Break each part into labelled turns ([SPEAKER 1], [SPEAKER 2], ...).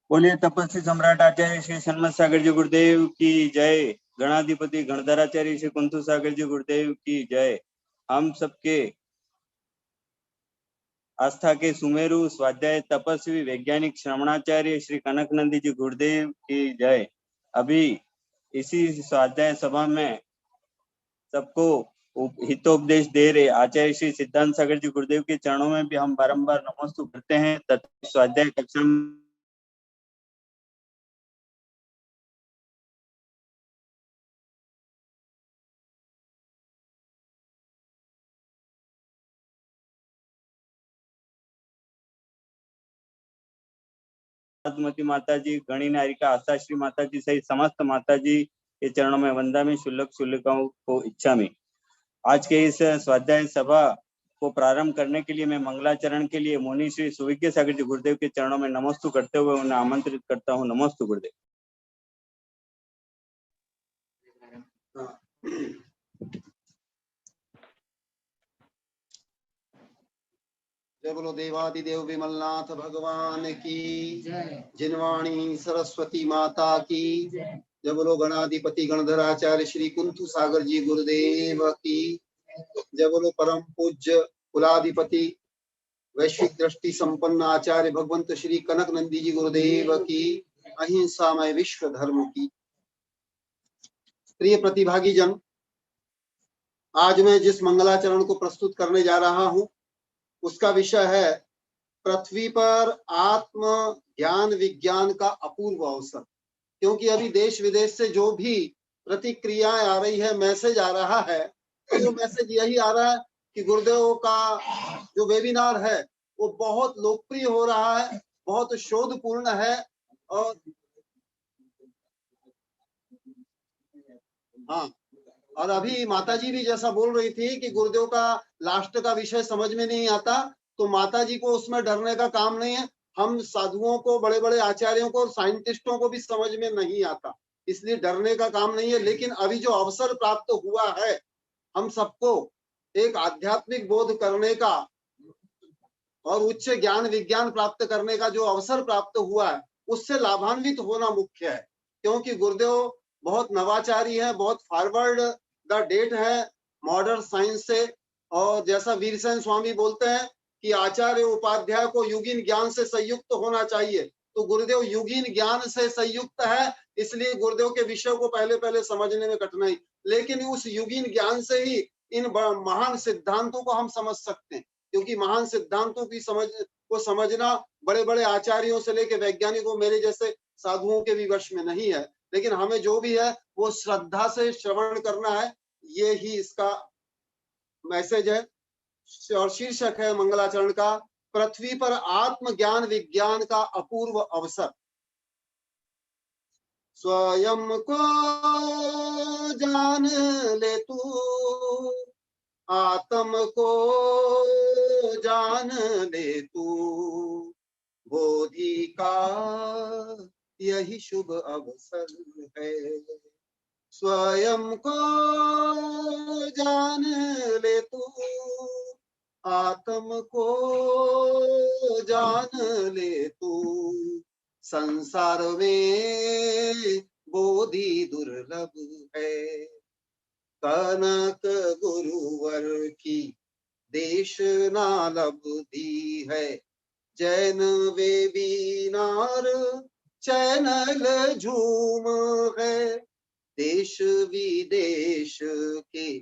[SPEAKER 1] बोलिए तपस्वी सम्राट आचार्य श्री सन्मत सागर जी गुरुदेव की जय। गणाधिपति गणधराचार्य श्री कुंतु सागर जी गुरुदेव की जय। हम सबके आस्था के सुमेरु स्वाध्याय तपस्वी वैज्ञानिक श्रवणाचार्य श्री कनक नंदी जी गुरुदेव की जय। अभी इसी स्वाध्याय सभा में सबको हितोपदेश दे रहे आचार्य श्री सिद्धांत सागर जी गुरुदेव के चरणों में भी हम बारंबार नमस्ते करते हैं तथा स्वाध्याय कक्षा मती माता जी, गणी नारिका आशाश्री माता जी सहित समस्त माता जी के चरणों में वंदा में शुल्लक शुल्लिकाओं को इच्छा में। आज के इस स्वाध्याय सभा को प्रारंभ करने के लिए मैं मंगलाचरण के लिए मुनि श्री सुविज्ञ सागर जी गुरुदेव के चरणों में नमस्तु करते हुए उन्हें आमंत्रित करता हूँ। नमस्तु गुरुदेव।
[SPEAKER 2] जय बोलो देवादिदेव विमलनाथ भगवान की जय। जिनवाणी सरस्वती माता की जय। जय बोलो गणाधिपति गणधराचार्य श्री कुंतु सागर जी गुरुदेव की जय। बोलो परम पूज्य कुलाधिपति वैश्विक दृष्टि संपन्न आचार्य भगवंत श्री कनक नंदी जी गुरुदेव की अहिंसामय विश्व धर्म की। प्रिय प्रतिभागी जन, आज मैं जिस मंगलाचरण को प्रस्तुत करने जा रहा हूं उसका विषय है पृथ्वी पर आत्म ज्ञान विज्ञान का अपूर्व अवसर। क्योंकि अभी देश विदेश से जो भी प्रतिक्रियाएं आ रही है, मैसेज आ रहा है, तो मैसेज यही आ रहा है कि गुरुदेव का जो वेबिनार है वो बहुत लोकप्रिय हो रहा है, बहुत शोधपूर्ण है। और हाँ, और अभी माताजी भी जैसा बोल रही थी कि गुरुदेव का लास्ट का विषय समझ में नहीं आता, तो माताजी को उसमें डरने का काम नहीं है। हम साधुओं को, बड़े बड़े आचार्यों को और साइंटिस्टों को भी समझ में नहीं आता, इसलिए डरने का काम नहीं है। लेकिन अभी जो अवसर प्राप्त हुआ है हम सबको एक आध्यात्मिक बोध करने का और उच्च ज्ञान विज्ञान प्राप्त करने का जो अवसर प्राप्त हुआ है, उससे लाभान्वित होना मुख्य है। क्योंकि गुरुदेव बहुत नवाचारी है, बहुत फॉरवर्ड द डेट है मॉडर्न साइंस से। और जैसा वीरसेन स्वामी बोलते हैं कि आचार्य उपाध्याय को युगीन ज्ञान से संयुक्त होना चाहिए, तो गुरुदेव युगीन ज्ञान से संयुक्त है, इसलिए गुरुदेव के विषय को पहले पहले समझने में कठिनाई, लेकिन उस युगीन ज्ञान से ही इन महान सिद्धांतों को हम समझ सकते हैं। क्योंकि महान सिद्धांतों की समझना बड़े बड़े आचार्यों से लेकर वैज्ञानिकों, मेरे जैसे साधुओं के भी वश में नहीं है। लेकिन हमें जो भी है वो श्रद्धा से श्रवण करना है, ये ही इसका मैसेज है। और शीर्षक है मंगलाचरण का पृथ्वी पर आत्म ज्ञान विज्ञान का अपूर्व अवसर। स्वयं को जान ले तू, आत्म को जान ले तू, बोधि का यही शुभ अवसर है। स्वयं को जान ले तू, आत्म को जान ले तू, संसार में बोधि दुर्लभ है। कनक गुरुवर की देशना लब्धि है, जैन वेबिनार चैनल झूम है। देश विदेश के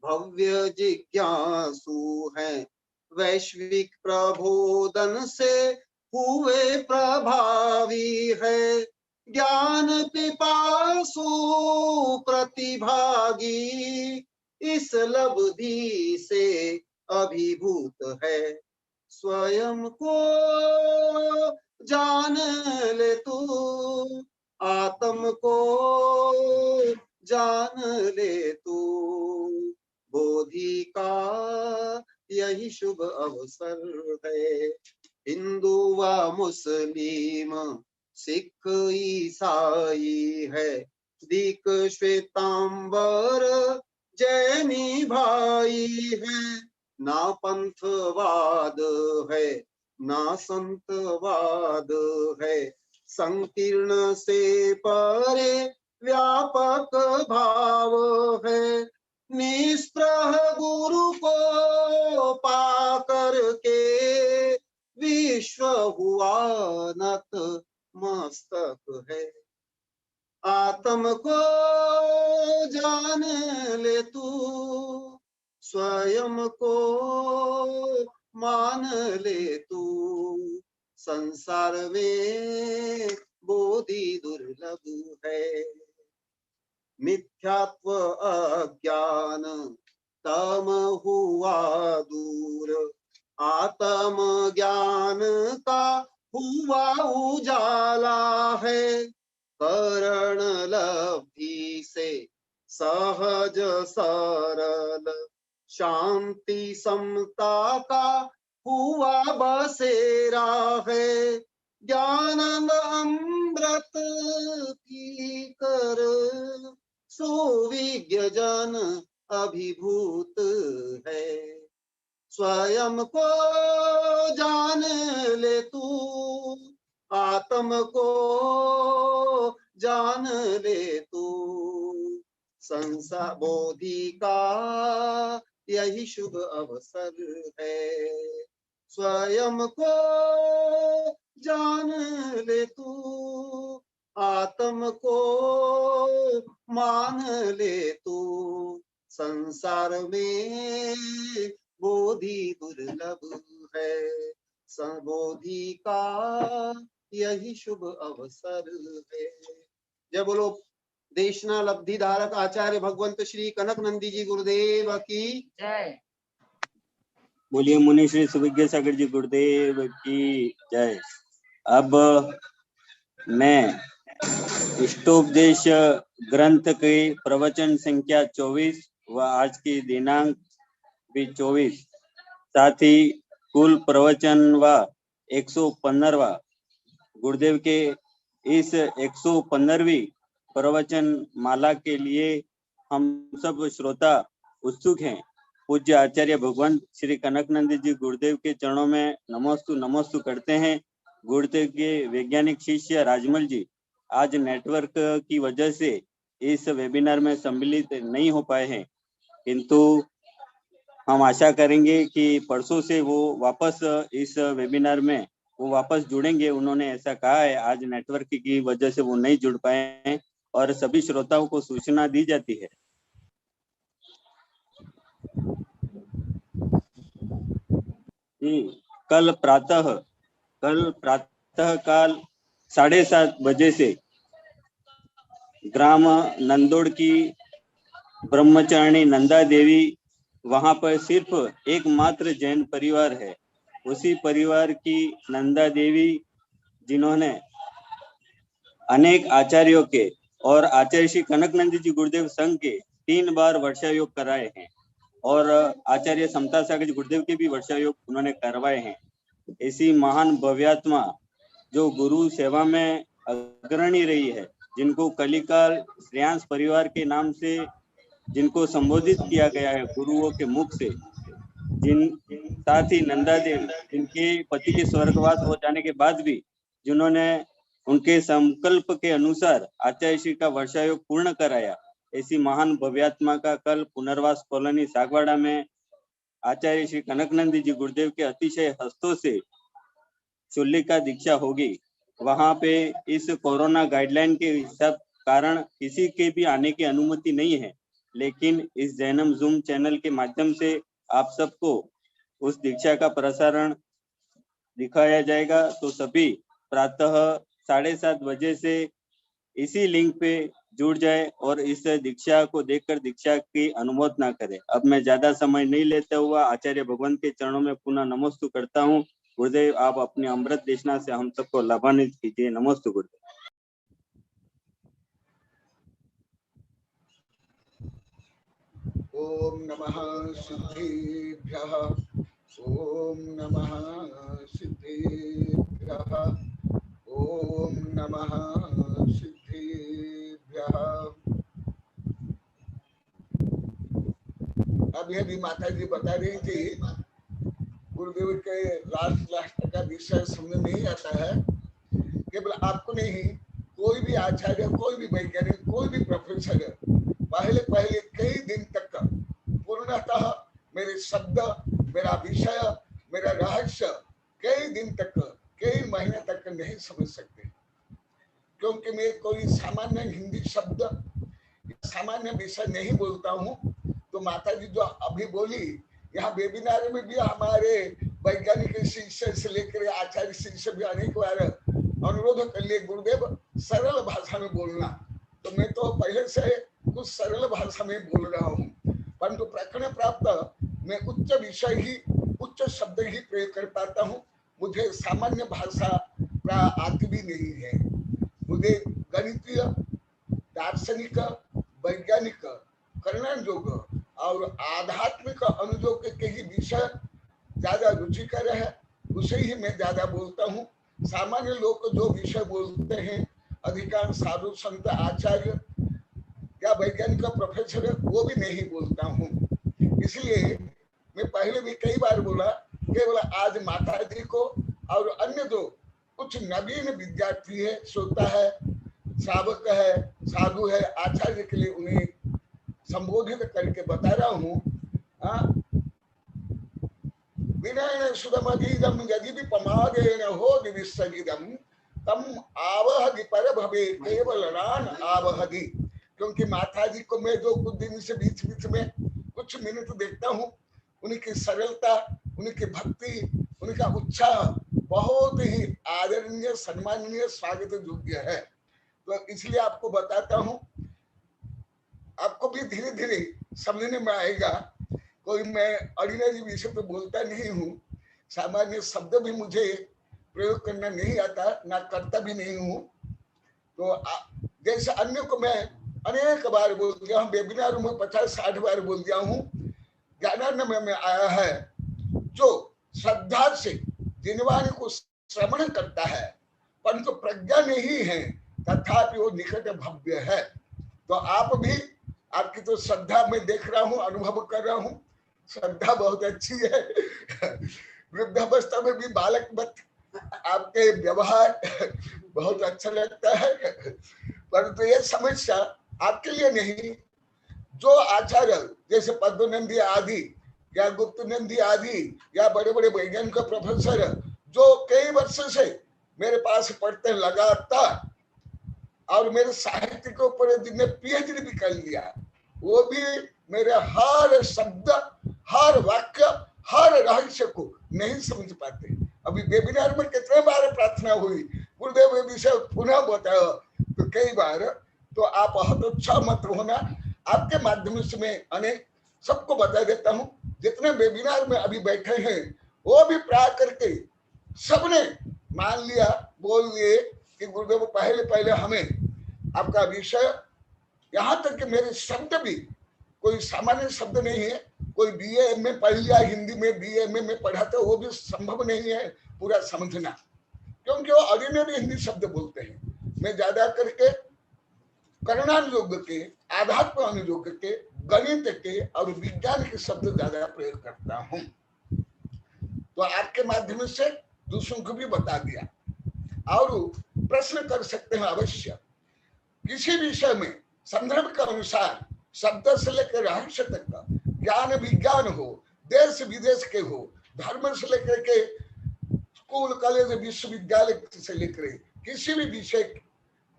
[SPEAKER 2] भव्य जिज्ञासु हैं, वैश्विक प्रबोधन से हुए प्रभावी है। ज्ञान पिपासु प्रतिभागी इस लब्धि से अभिभूत है। स्वयं को जान ले तू, आत्म को जान ले तू, बोधि का यही शुभ अवसर है। हिंदू व मुस्लिम, सिख ईसाई है, दीक श्वेतांबर जैनी भाई है। ना पंथवाद है ना संतवाद है, संकीर्ण से परे व्यापक भाव है। निस्पृह गुरु को पाकर के विश्व हुआ नत मस्तक है। आत्म को जान ले तू, स्वयं को मान ले तू। संसार में बोधि दुर्लभ है। मिथ्यात्व अज्ञान तम हुआ दूर, आत्म ज्ञान का हुआ उजाला है। करण लब्धि से सहज सरल, शांति समता का हुआ बसेरा है। ज्ञानंद अमृत पी कर सुविज्ञ जन अभिभूत है। स्वयं को जान ले तू, आत्म को जान ले तू। संसार बोधि का यही शुभ अवसर है। स्वयं को जान ले तू, आत्म को मान ले तू। संसार में बोधि दुर्लभ है। बोधि का यही शुभ अवसर है। जय बोलो देशना लब्धि धारक आचार्य भगवंत श्री कनक नंदी जी गुरुदेव की
[SPEAKER 3] जय।
[SPEAKER 1] बोलिए मुनि श्री सुविज्ञ सागर जी गुरुदेव की जय। अब मैं इष्टोपदेश ग्रंथ के प्रवचन संख्या 24 व आज की दिनांक भी 24, साथ ही कुल प्रवचन व 115वां गुरुदेव के इस 115वीं प्रवचन माला के लिए हम सब श्रोता उत्सुक हैं। पूज्य आचार्य भगवान श्री कनकनंदी जी गुरुदेव के चरणों में नमोस्तु नमोस्तु करते हैं। गुरुदेव के वैज्ञानिक शिष्य राजमल जी आज नेटवर्क की वजह से इस वेबिनार में सम्मिलित नहीं हो पाए हैं, किंतु हम आशा करेंगे कि परसों से वो वापस इस वेबिनार में वो वापस जुड़ेंगे। उन्होंने ऐसा कहा है, आज नेटवर्क की वजह से वो नहीं जुड़ पाए हैं और सभी श्रोताओं को सूचना दी जाती है कि कल प्रातः काल 7:30 बजे से ग्राम नंदोड़ की ब्रह्मचारिणी नंदा देवी, वहां पर सिर्फ एकमात्र जैन परिवार है। उसी परिवार की नंदा देवी जिन्होंने अनेक आचार्यों के और आचार्य श्री कनकनंदी जी गुरुदेव संघ के 3 बार वर्षा योग कराए हैं और आचार्य समता सागर जी गुरुदेव के भी वर्षा योग उन्होंने करवाए हैं। ऐसी महान भव्यात्मा जो गुरु सेवा में अग्रणी रही है, जिनको कलिकाल श्रेयांश परिवार के नाम से जिनको संबोधित किया गया है गुरुओं के मुख से, साथ ही नंदा देवी जिनके पति के स्वर्गवास हो जाने के बाद भी जिन्होंने उनके संकल्प के अनुसार आचार्य श्री का वर्षा योग पूर्ण कराया, ऐसी महान भव्यात्मा का कल पुनर्वास कॉलोनी सागवाड़ा में आचार्य श्री कनकनंदी जी गुरुदेव के अतिशय हस्तों से चुल्लिका दीक्षा होगी। वहां पे इस कोरोना गाइडलाइन के हिसाब कारण किसी के भी आने की अनुमति नहीं है, लेकिन इस जैनम जूम चैनल के माध्यम से आप सबको उस दीक्षा का प्रसारण दिखाया जाएगा। तो सभी प्रातः 7:30 बजे से इसी लिंक पे जुड़ जाए और इस दीक्षा को देखकर दीक्षा की अनुमोदना करें। अब मैं ज्यादा समय नहीं लेता हुआ आचार्य भगवान के चरणों में पुनः नमोस्तु करता हूँ। गुरुदेव आप अपनी अमृत देशना से हम सबको लाभान्वित कीजिए। नमोस्तु गुरुदेव।
[SPEAKER 4] ओम नमः सिद्धेभ्यः, ओम नमः सिद्धेभ्यः, ओम नमः सिद्धेभ्यः। अभी अभी माता जी बता रही थी, गुरुदेव के लास्ट का विषय समझ नहीं आता है केवल आपको नहीं, कोई भी आचार्य, कोई भी वैज्ञानिक, कोई भी प्रोफेसर पहले पहले कई दिन तक पूर्णतः मेरे शब्द, मेरा विषय, मेरा रहस्य कई दिन तक, कई महीने तक नहीं समझ सकते, क्योंकि मैं कोई सामान्य हिंदी शब्द, सामान्य विषय नहीं बोलता हूँ। तो माता जी जो अभी बोली, यहाँ वेबिनार में भी हमारे वैज्ञानिक शिष्य से लेकर आचार्य शिष्य भी अनेक बार अनुरोध कर लिए, गुरुदेव सरल भाषा में बोलना। तो मैं तो पहले से कुछ सरल भाषा में बोल रहा हूँ, परंतु प्रकरण प्राप्त मैं उच्च विषय ही, उच्च शब्द ही प्रयोग कर पाता हूँ। मुझे सामान्य भाषा का आदि भी नहीं है। मुझे गणितीय, दार्शनिक, वैज्ञानिक, कर्णानुयोग और आध्यात्मिक अनुयोग के ही विषय ज्यादा रुचिकर है, उसे ही मैं ज्यादा बोलता हूँ। सामान्य लोग जो विषय बोलते हैं, अधिकांश साधु संत आचार्य या वैज्ञानिक प्रोफेसर, वो भी नहीं बोलता हूँ। इसलिए मैं पहले भी कई बार बोला, केवल आज माता जी को और अन्य जो कुछ नवीन विद्यार्थी है, श्रोता है, श्रावक है, साधु है, आचार्य के लिए उन्हें संबोधित करके बता रहा हूँ। विनयन सुदमधीदम यदि विपमादेन हो दिविसजिदम तम आवहदि पर भवे केवल रान आवहदि। क्योंकि माता जी को मैं जो कुछ दिन से बीच बीच में कुछ मिनट देखता हूँ, उनकी सरलता, उनकी भक्ति, उनका उत्साह बहुत ही आदरणीय, सम्माननीय, स्वागत योग्य है। तो इसलिए आपको बताता हूँ, आपको भी धीरे धीरे समझने में आएगा। कोई मैं ऑर्डिनरी विषय पे बोलता नहीं हूँ, सामान्य शब्द भी मुझे प्रयोग करना नहीं आता, ना करता भी नहीं हूँ। तो जैसे अन्य को मैं अनेक बार बोल दिया हूँ, वेबिनार में 50-60 बार बोल दिया हूँ। ज्ञानानंद में आया है, जो श्रद्धा से जिनवाणी को श्रवण करता है परंतु प्रज्ञा नहीं है, तथापि वो निकट भव्य है। तो आप भी, आपकी तो श्रद्धा में देख रहा हूँ, अनुभव कर रहा हूँ, श्रद्धा बहुत अच्छी है। वृद्धावस्था में भी बालक मत आपके व्यवहार बहुत अच्छा लगता है। परंतु ये समस्या आपके लिए नहीं, जो आचार्य जैसे पद्मनंदी आदि या गुप्त नंदी आदि या बड़े बड़े वैज्ञानिक प्रोफेसर जो कई वर्ष से मेरे पास पढ़ते लगातार और मेरे साहित्य के ऊपर जिनने पीएचडी भी कर लिया, वो भी मेरे हर शब्द, हर वाक्य, हर रहस्य को नहीं समझ पाते। अभी वेबिनार में कितने बार प्रार्थना हुई, गुरुदेव ये विषय पुनः बताओ, तो कई बार। तो आप हतोत्साह मत होना, आपके माध्यम से मैं अनेक सबको बता देता हूँ। जितने वेबिनार में अभी बैठे हैं वो भी प्राय करके सबने मान लिया, बोल लिए कि गुरुदेव पहले पहले हमें आपका विषय, यहाँ तक कि मेरे शब्द भी कोई सामान्य शब्द नहीं है। कोई बीए एमए पढ़ लिया, हिंदी में बीए एमए में पढ़ा तो वो भी संभव नहीं है पूरा समझना, क्योंकि वो ऑर्डिनरी हिंदी शब्द बोलते हैं। मैं ज्यादा करके कर्णानुयोग के, आध्यात्म अनुयोग के, गणित के और विज्ञान के शब्द ज्यादा प्रयोग करता हूँ। तो आपके माध्यम से दूसरों को भी बता दिया। और प्रश्न कर सकते हैं अवश्य, किसी विषय में संदर्भ के अनुसार शब्द से लेकर रहस्य तक का ज्ञान विज्ञान हो, देश विदेश के हो, धर्म से लेकर के स्कूल कॉलेज विश्वविद्यालय से लेकर किसी भी विषय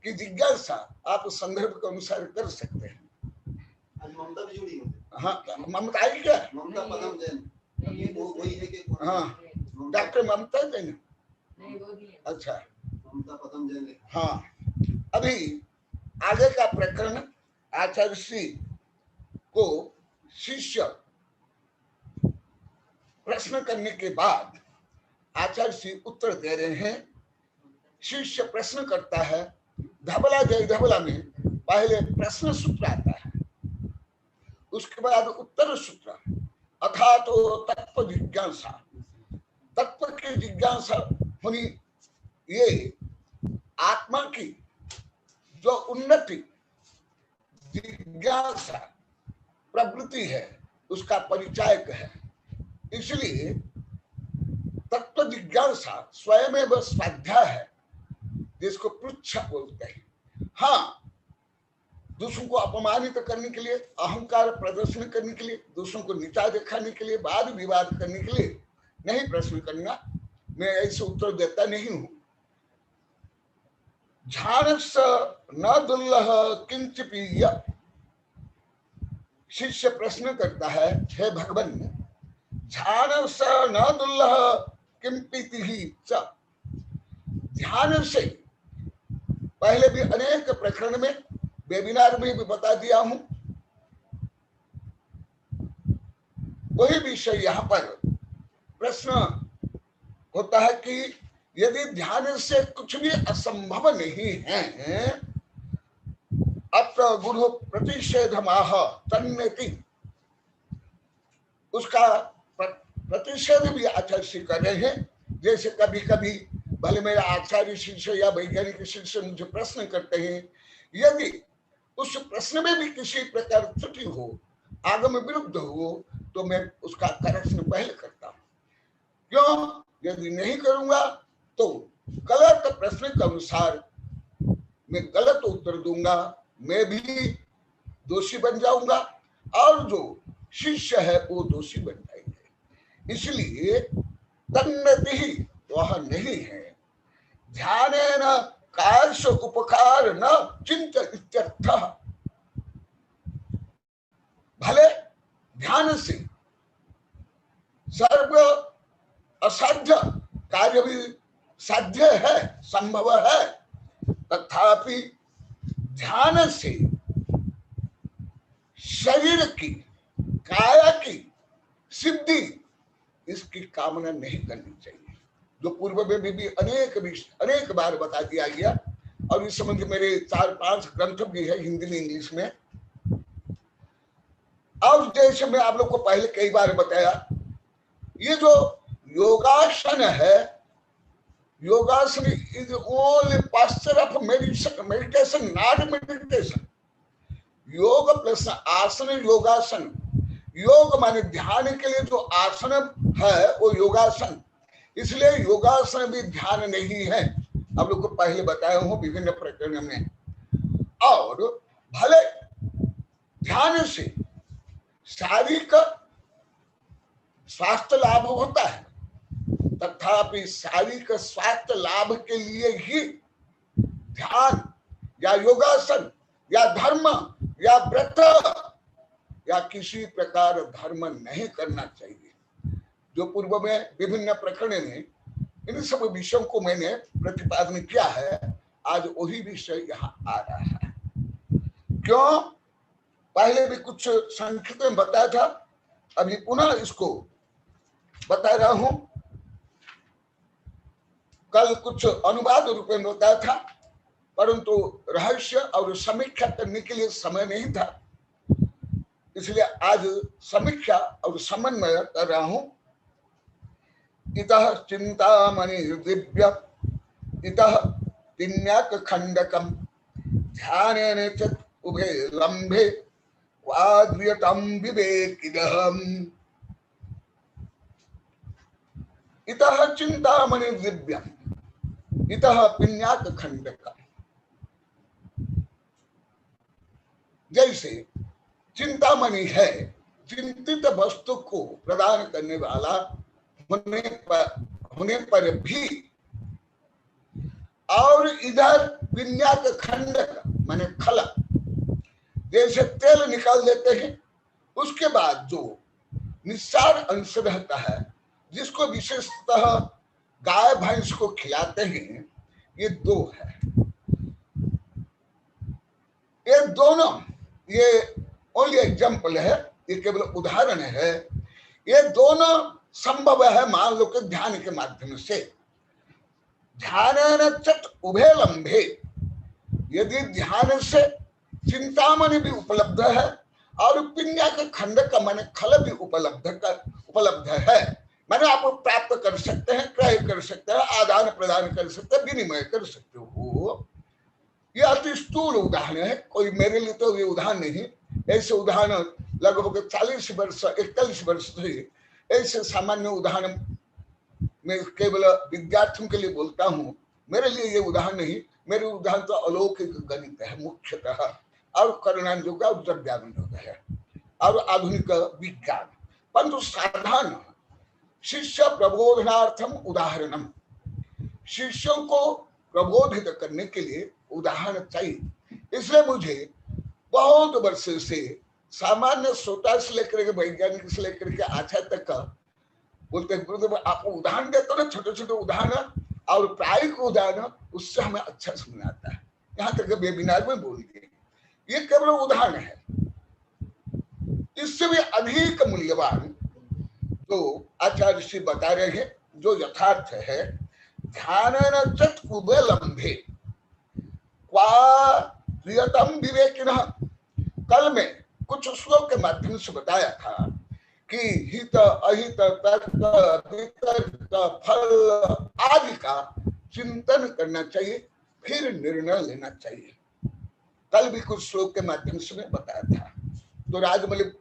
[SPEAKER 4] की जिज्ञासा आप संदर्भ के अनुसार कर सकते हैं।
[SPEAKER 2] ममता भी जुड़ी है।
[SPEAKER 4] हाँ, ममता आई क्या?
[SPEAKER 2] ममता पदम जैन, वो वही है कि
[SPEAKER 4] हाँ, डॉक्टर ममता जैन। अच्छा,
[SPEAKER 2] ममता पदम जैन।
[SPEAKER 4] हाँ, अभी आगे का प्रकरण आचार्य श्री को शिष्य प्रश्न करने के बाद आचार्य श्री उत्तर दे रहे हैं। शिष्य प्रश्न करता है, धबला जय धबला में पहले प्रश्न सूत्र आता है, उसके बाद उत्तर सूत्र, अथा तो तत्व जिज्ञासा। तत्व की जिज्ञासा होनी, ये आत्मा की जो उन्नति जिज्ञासा प्रवृत्ति है उसका परिचायक है। इसलिए तत्व जिज्ञासा स्वयं स्वाध्याय है। जिसको पृच्छ बोलते हैं। हाँ, दूसरों को अपमानित करने के लिए, अहंकार प्रदर्शन करने के लिए, दूसरों को नीचा दिखाने के लिए, वाद विवाद करने के लिए नहीं प्रश्न करना। मैं ऐसे उत्तर देता नहीं हूं। ध्यानस्य न दुर्लभ किंचिपीय। शिष्य प्रश्न करता है, हे भगवान, ध्यानस्य न दुर्लभ किंपितिहि च। ध्यान से पहले भी अनेक प्रकरण में, वेबिनार में भी बता दिया हूं। वही विषय यहाँ पर प्रश्न होता है कि यदि ध्यान से कुछ भी असंभव नहीं है, अत्र गुरु प्रतिषेधमाह तन्नति, उसका प्रतिषेध भी आचार्य कर रहे हैं। जैसे कभी कभी भले मेरा आचार्य शिष्य या वैज्ञानिक शिष्य मुझे प्रश्न करते हैं, यदि उस प्रश्न में भी किसी प्रकार त्रुटि हो, आगम विरुद्ध हो, तो मैं उसका करेक्शन पहले करता हूं। क्यों? यदि नहीं करूंगा तो गलत प्रश्न के अनुसार मैं गलत उत्तर दूंगा, मैं भी दोषी बन जाऊंगा और जो शिष्य है वो दोषी बन जाएंगे। इसलिए तन्नति वह नहीं है। ध्यानेन कार्य उपकार न चिंत इत्यर्थः। भले ध्यान से सर्व असाध्य कार्य भी साध्य है, संभव है, तथापि ध्यान से शरीर की, काया की सिद्धि, इसकी कामना नहीं करनी चाहिए। जो पूर्व में भी अनेक बार बता दिया गया, और इस संबंध मेरे 4-5 ग्रंथ भी है हिंदी में, इंग्लिश में। और जैसे मैं आप लोग को पहले कई बार बताया, ये जो योगासन है, yogasana is only posture of meditation, not meditation. Yoga plus asana yogasana. योग माने ध्यान के लिए जो आसन है वो योगासन, इसलिए योगासन भी ध्यान नहीं है। आप लोग को पहले बताया हूं विभिन्न प्रकरण में। और भले ध्यान से शारीरिक स्वास्थ्य लाभ होता है, तथापि शारीरिक स्वास्थ्य लाभ के लिए ही ध्यान या योगासन या धर्म या व्रत या किसी प्रकार धर्म नहीं करना चाहिए। जो पूर्व में विभिन्न प्रकरण में इन सब विषयों को मैंने प्रतिपादन किया है, आज वही विषय यहाँ आ रहा है। क्यों? पहले भी कुछ संक्षिप्त में बताया था, अभी पुनः इसको बता रहा हूं। कल कुछ अनुवाद रूप में बताया था, परंतु रहस्य और समीक्षा करने के लिए समय नहीं था, इसलिए आज समीक्षा और समन्वय कर रहा हूं। इतः चिंतामणि दिव्य इतः तिन्याक खंडकम ध्यानेन च उभे लंबे वाद्यतम विवेकिदहम। इतः चिंतामणि दिव्यम इतः पिन्याक खंडकम। जैसे चिंतामणि है, चिंतित वस्तु को प्रदान करने वाला होने पर भी, और इधर विन्याक खंडक माने खला, जैसे तेल निकाल देते हैं, उसके बाद जो निस्सार अंश रहता है, जिसको विशेषतः गाय भैंस को खिलाते हैं, ये दो है। ये दोनों, ये ओनली एग्जाम्पल है, ये केवल उदाहरण है। ये दोनों संभव है मान लो कि ध्यान के माध्यम से। ध्यान चट उभे लंबे, यदि ध्यान से चिंतामणि भी उपलब्ध है और पिन्या के खंड का माने खल भी उपलब्ध है, माने आप प्राप्त कर सकते हैं, क्रय कर सकते हैं, आदान प्रदान कर सकते हैं, विनिमय कर सकते हो। ये अति स्थूल उदाहरण है, कोई मेरे लिए तो ये उदाहरण नहीं। ऐसे उदाहरण लगभग 40 वर्ष 41 वर्ष से ऐसे सामान्य उदाहरण मैं केवल विद्यार्थियों के लिए बोलता हूं, मेरे लिए ये उदाहरण नहीं, मेरे उदाहरण तो अलौकिक गणित है मुख्यतः, और कर्णांजों का द्रव्यानुयोग है और आधुनिक विज्ञान। परंतु साधारण शिष्य प्रबोधनार्थम उदाहरणम, शिष्यों को प्रबोधित करने के लिए उदाहरण चाहिए। इसलिए मुझे बहुत वर्षों से सामान्य श्रोता से लेकर के वैज्ञानिक से लेकर के आचार्य तक का बोलते हैं गुरुदेव आपको उदाहरण देते ना, छोटे छोटे उदाहरण और प्रायोगिक उदाहरण, उससे हमें अच्छा समझ आता है। यहाँ तक वेबिनार में बोल दिए, ये केवल उदाहरण है। इससे भी अधिक मूल्यवान तो आचार्य श्री बता रहे हैं जो यथार्थ है। ध्यान चुबलंबे क्वातम विवेकिनः, कल में कुछ श्लोक के माध्यम से बताया था कि हित अहित तर्क वितर्क फल आदि का चिंतन करना चाहिए, फिर निर्णय लेना चाहिए। कल भी कुछ श्लोक के माध्यम से मैं बताया था। तो राजमल,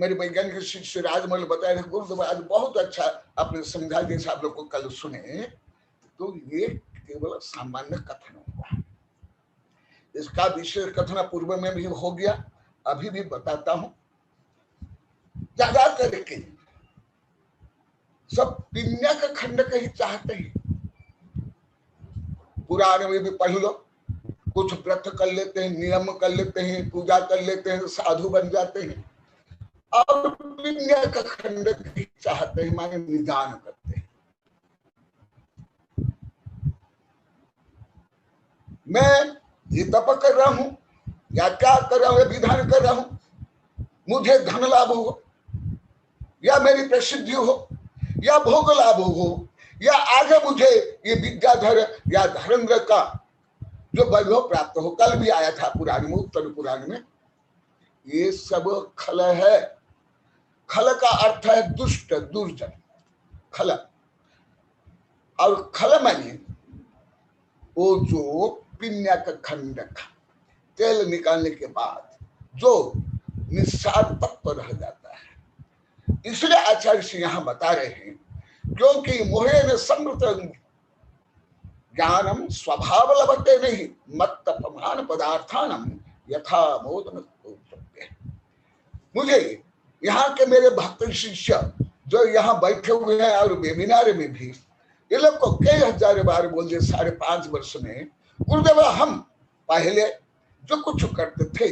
[SPEAKER 4] मेरे वैज्ञानिक शिष्य राजमल बताए थे गुरुदेव आज बहुत अच्छा आपने समझा, जैसे आप लोग को कल सुने। तो ये केवल सामान्य कथन हुआ, इसका विशेष कथन पूर्व में भी हो गया, अभी भी बताता हूं। ज्यादा करके सब पिन्या का खंड का ही चाहते हैं। पुराण में भी पढ़ लो, कुछ व्रत कर लेते हैं, नियम कर लेते हैं, पूजा कर लेते हैं, साधु बन जाते हैं, और पिन्या का खंड ही चाहते हैं, माने निदान करते हैं। मैं ये तप कर रहा हूं या क्या कर रहा हूं, विधान कर रहा हूं, मुझे धन लाभ हो या मेरी प्रसिद्धि हो या भोग लाभ हो या आगे मुझे ये विद्याधर या धर्मेंद्र का जो वैभव प्राप्त हो, कल भी आया था पुराण में, उत्तर पुराण में। ये सब खल है। खल का अर्थ है दुष्ट, दुर्जन, खल। और खल माने वो जो पिन्या का खंड का तेल निकालने के बाद जो निस्सार तत्व रह जाता है। इसलिए आचार्य श्री यहां बता रहे हैं, क्योंकि मोहेन समृत ज्ञानम स्वभाव लभते नहीं मत्त प्रमाण पदार्थानम यथा मोदन। मुझे यहाँ के मेरे भक्त शिष्य जो यहाँ बैठे हुए हैं और वेबिनार में भी, ये लोग को कई हजार बार बोल दिए 5.5 वर्ष में, गुरुदेव हम पहले जो कुछ करते थे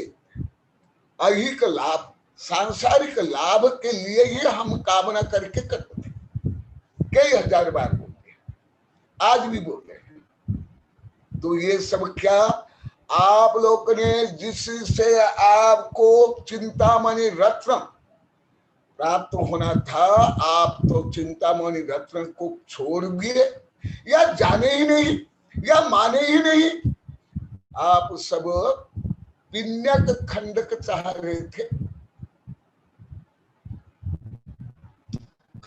[SPEAKER 4] ऐहिक लाभ, सांसारिक लाभ के लिए ही हम कामना करके करते थे। कई हजार बार बोलते हैं, आज भी बोल रहे हैं। तो ये सब क्या आप लोग ने जिससे आपको चिंतामणि रत्न प्राप्त होना था, आप तो चिंतामणि रत्न को छोड़ दिए, या जाने ही नहीं या माने ही नहीं। आप सब पिन्यक खंडक चाह रहे थे,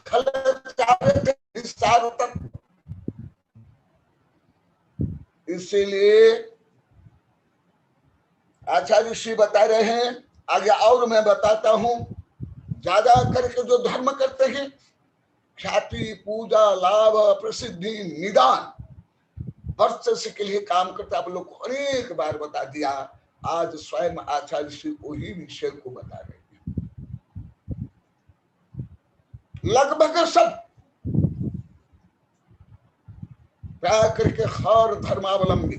[SPEAKER 4] खल चाह रहे थे, विस्तार तक। इसीलिए आचार्य श्री बता रहे हैं आगे, और मैं बताता हूं। ज्यादा करके जो धर्म करते हैं, ख्याति, पूजा, लाभ, प्रसिद्धि, निदान, वर्चस्व के लिए काम करते, आप लोग को अनेक बार बता दिया। आज स्वयं आचार्य श्री वही विषय को बता रहे हैं। लगभग सब प्राय करके हर धर्मावलंबी,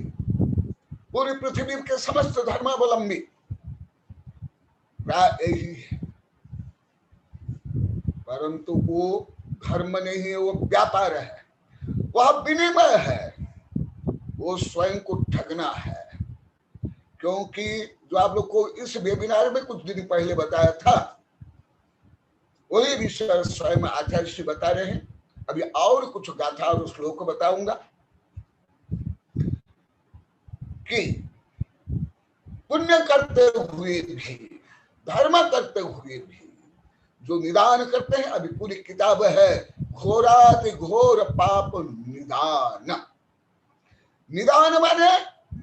[SPEAKER 4] पूरी पृथ्वी के समस्त धर्मावलंबी प्राय यही है। परंतु वो धर्म नहीं है, वो व्यापार है, वह विनिमय है, वो स्वयं को ठगना है। क्योंकि जो आप लोग को इस वेबिनार में कुछ दिन पहले बताया था, वही विषय स्वयं आचार्य श्री बता रहे हैं। अभी और कुछ गाथा और श्लोक बताऊंगा कि पुण्य करते हुए भी, धर्म करते हुए भी जो निदान करते हैं, अभी पूरी किताब है घोराति घोर पाप निदान। निदान माने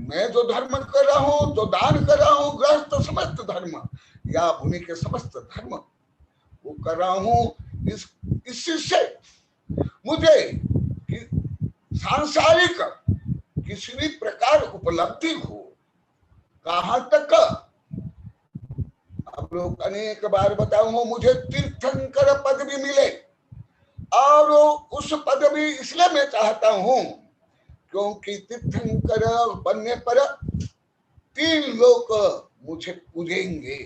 [SPEAKER 4] मैं जो धर्म कर रहा हूं, जो दान कर रहा हूं, गृहस्थ समस्त धर्म या मुनि के समस्त धर्म वो कर रहा हूं, इससे मुझे सांसारिक किसी भी प्रकार उपलब्धि हो, कहां तक आप लोग अनेक बार बताऊं हूं, मुझे तीर्थंकर पद भी मिले, और उस पद भी इसलिए मैं चाहता हूं क्योंकि तीर्थंकर बनने पर 3 लोग मुझे पूजेंगे,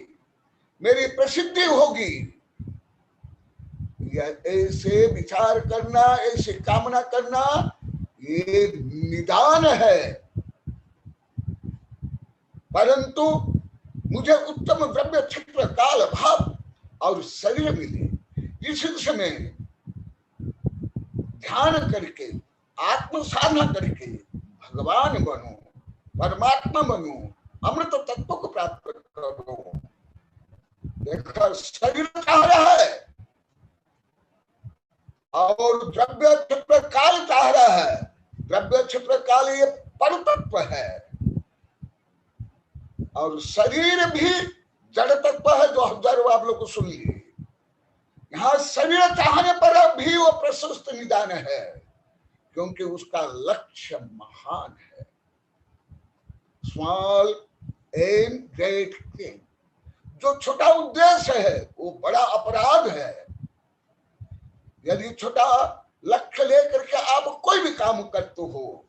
[SPEAKER 4] मेरी प्रसिद्धि होगी। ऐसे विचार करना, ऐसे कामना करना, ये निदान है। परंतु मुझे उत्तम द्रव्य क्षेत्र काल भाव और शरीर मिले, इस समय ध्यान करके, आत्म साधना करके भगवान बनो, परमात्मा बनो, अमृत तत्व को प्राप्त करो। देखो शरीर चाह रहा है और द्रव्य क्षेत्र काल चाह रहा है। द्रव्य क्षेत्र काल ये परतत्व है, और शरीर भी जड़ तत्व है, जो हजारों आप लोग को सुन लिए। यहाँ शरीर चाहने पर भी वो प्रशस्त निदान है, क्योंकि उसका लक्ष्य महान है। स्मॉल एम ग्रेट थिंग, जो छोटा उद्देश्य है वो बड़ा अपराध है। यदि छोटा लक्ष्य लेकर के आप कोई भी काम करते हो,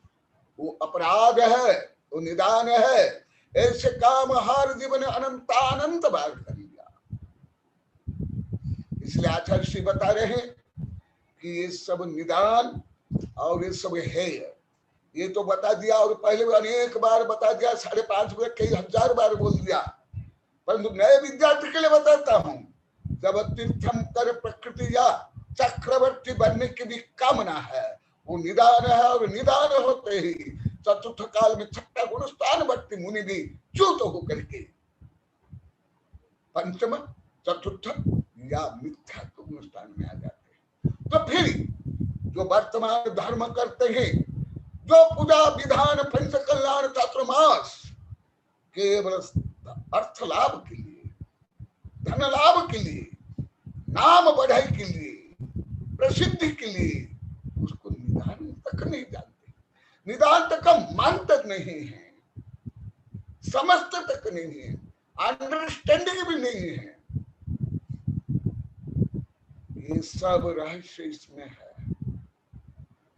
[SPEAKER 4] वो अपराध है, वो निदान है। ऐसे काम हर जीवन अनंत बार कर लिया। इसलिए आचार्य श्री बता रहे हैं कि ये सब निदान और ये सब है। ये तो बता दिया, और पहले भी अनेक बार बता दिया, 5.5 बार, कई हजार बार बोल दिया, परंतु नए विद्यार्थी के लिए बताता हूं। जब तीर्थम कर प्रकृति या चक्रवर्ती बनने की भी कामना है, वो निदान है, और निदान होते ही चतुर्थ काल में छठा गुण स्थान भक्ति मुनि भी च्युत होकर के पंचम चतुर्थ या मिथ्या गुण स्थान में आ जाते हैं। तो फिर जो वर्तमान धर्म करते हैं, जो पूजा विधान पंच कल्याण चातुर्मास केवल अर्थ लाभ के लिए, धन लाभ के लिए, नाम बढ़ाई के लिए, प्रसिद्धि के लिए, उसको निदान तक नहीं जानते। निदान तक मान तक नहीं है, समझते तक नहीं है, अंडरस्टैंडिंग भी नहीं है। ये सब रहस्य इसमें है।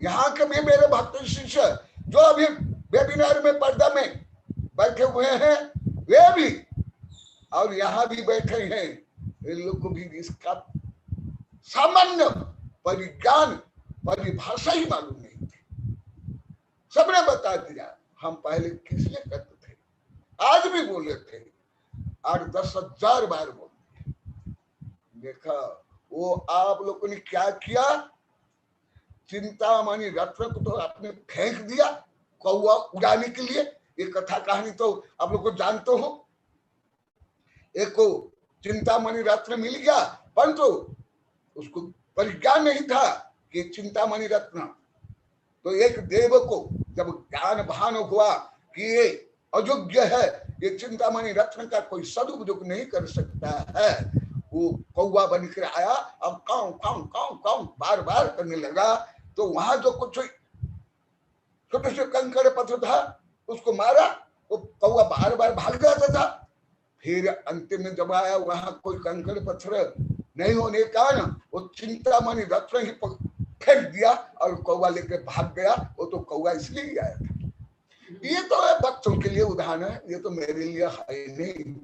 [SPEAKER 4] यहाँ के भी मेरे भक्त शिष्य जो अभी वेबिनार में पर्दा में बैठे हुए हैं, वे भी, और यहाँ भी बैठे हैं, इन लोग को भी इसका सामान्य परिज्ञान, परिभाषा ही मालूम नहीं थी। सबने बता दिया। हम पहले किस लिए करते थे, आज भी बोले थे, 8-10 हजार बार बोले। देखा वो आप लोगों ने क्या किया, चिंतामणि रत्न को तो आपने फेंक दिया कौवा उड़ाने के लिए। ये कथा कहानी तो आप लोग को जानते हो। एक को चिंतामणि रत्न मिल गया, परंतु उसको परिज्ञान नहीं था कि चिंतामणि रत्न। तो एक देव को जब ज्ञान भान हुआ कि ये अयोग्य है, ये चिंतामणि रत्न का कोई सदुपयोग नहीं कर सकता है, वो कौवा बनकर आया और काऊ काऊ काऊ काऊ बार बार करने लगा। तो वहां जो कुछ छोटे से कंकड़ पत्थर था, उसको मारा, वो कौवा बार बार भाग जाता था। फिर अंतिम में जब आया, वहां कोई कंकड़ पत्थर नहीं होने के कारण वो चिंतामणि रत्न ही फेंक दिया और कौवा लेकर भाग गया। वो तो कौवा इसलिए ही आया था। ये तो है बच्चों के लिए उदाहरण है, ये तो मेरे लिए है नहीं।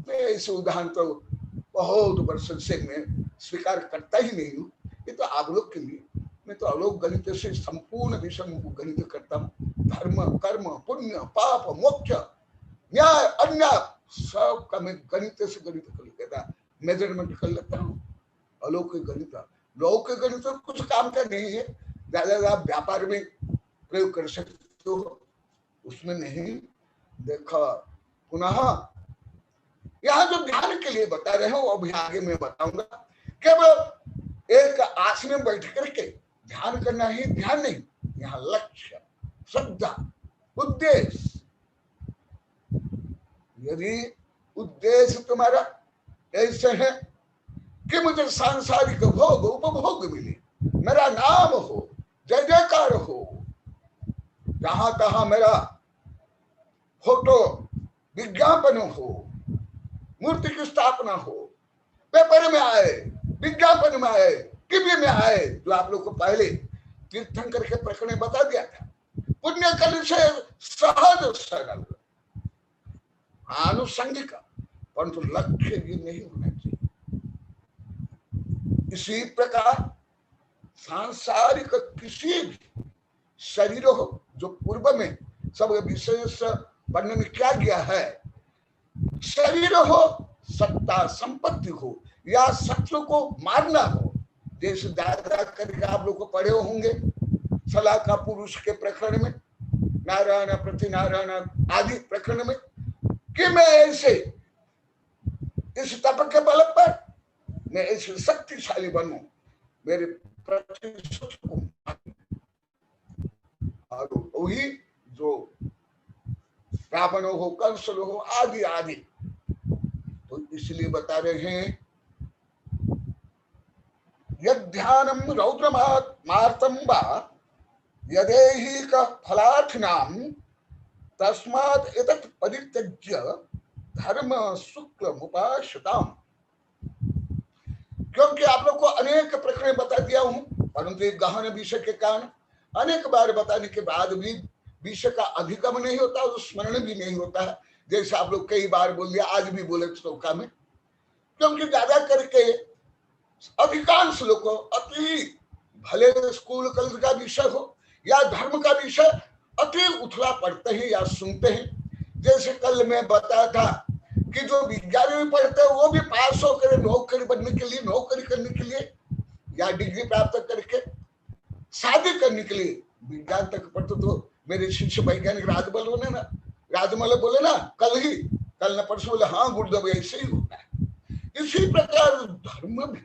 [SPEAKER 4] मैं इस उदाहरण तो बहुत वर्ष से मैं स्वीकार करता ही नहीं हूँ। ये तो आप लोग के लिए। मैं तो अलोक गणित से संपूर्ण विषय गणित करता हूँ। धर्म, कर्म, पुण्य, पाप, मोक्ष, न्याय, अन्याय, सब का मैं गणित से गणित कर लेता, मेजरमेंट कर लेता हूँ। अलौकिक गणित, लौकिक गणित तो कुछ काम का नहीं है, ज्यादा आप व्यापार में प्रयोग कर सकते हो, उसमें नहीं। देखा पुनः यहाँ जो ध्यान के लिए बता रहे हो, अभी आगे मैं बताऊंगा। केवल एक आसन में बैठ करके ध्यान करना ही ध्यान नहीं, यहाँ लक्ष्य, श्रद्धा, उद्देश्य। यदि उद्देश्य तुम्हारा ऐसे है कि मुझे सांसारिक भोग उपभोग मिले, मेरा नाम हो, जय जयकार हो, जहां तहां मेरा फोटो विज्ञापन हो, मूर्ति की स्थापना हो, पेपर में आए, विज्ञापन में आए, टीवी में आए, जो आप लोग को पहले तीर्थंकर के प्रकरण में बता दिया था, पुण्य कल से सहज सरल आनुषंगिक, परंतु लक्ष्य भी नहीं होना चाहिए। इसी प्रकार सांसारिक किसी भी शरीर हो, जो पूर्व में सब विशेष वर्णन किया गया है, शरीर हो, सत्ता संपत्ति हो, या शत्रु को मारना हो, जैसे ज्यादा करके आप लोग को पढ़े होंगे सलाह का पुरुष के प्रकरण में, नारायण प्रति नारायण आदि प्रकरण में, कि मैं ऐसे इस तप के बल पर मैं ऐसे शक्तिशाली बनूं, मेरे प्रतिशोध को, और वही जो रावण हो, कंसल हो, आदि आदि। तो इसलिए बता रहे हैं यद्ध्यानम रौद्र मार्तम वा यदेहिक फलार्थनाम तस्मात् एतत् परित्यज्य धर्म शुक्ल मुपाश्यताम। क्योंकि आप लोग को अनेक प्रकरण बता दिया हूं, परंतु एक गहन विषय के कारण अनेक बार बताने के बाद भी विषय का अधिगम नहीं होता और स्मरण भी नहीं होता है। जैसे आप लोग कई बार बोल दिया, आज भी बोले चौका में, क्योंकि ज्यादा करके अधिकांश लोग को अति भले स्कूल कॉलेज का विषय हो या धर्म का विषय अति उथला पढ़ते हैं या सुनते हैं। जैसे कल मैं बताया था कि जो विज्ञान में पढ़ते हैं वो भी पास होकर नौकरी बनने के लिए, नौकरी करने के लिए या डिग्री प्राप्त करके शादी करने के लिए विज्ञान तक पढ़ते। तो मेरे शिष्य वैज्ञानिक राजमल बोले ना कल न परसों बोले, हाँ गुरुदेव ऐसे ही होता है। इसी प्रकार धर्म भी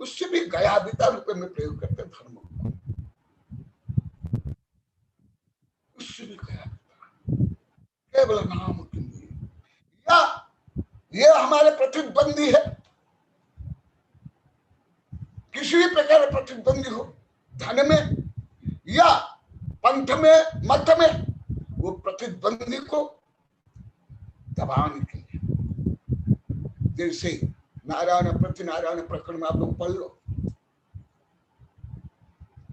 [SPEAKER 4] उससे भी गयाविता रूप में प्रयोग करते हैं धर्म को, उससे भी गयाविता केवल नाम के लिए, या ये हमारे प्रतिद्वंदी है, किसी भी प्रकार प्रतिद्वंदी हो, धन में या पंथ में, मत में, वो प्रतिद्वंदी को दबाने के लिए। जैसे नारायण प्रति नारायण प्रकरण में आप लोग पढ़ लो,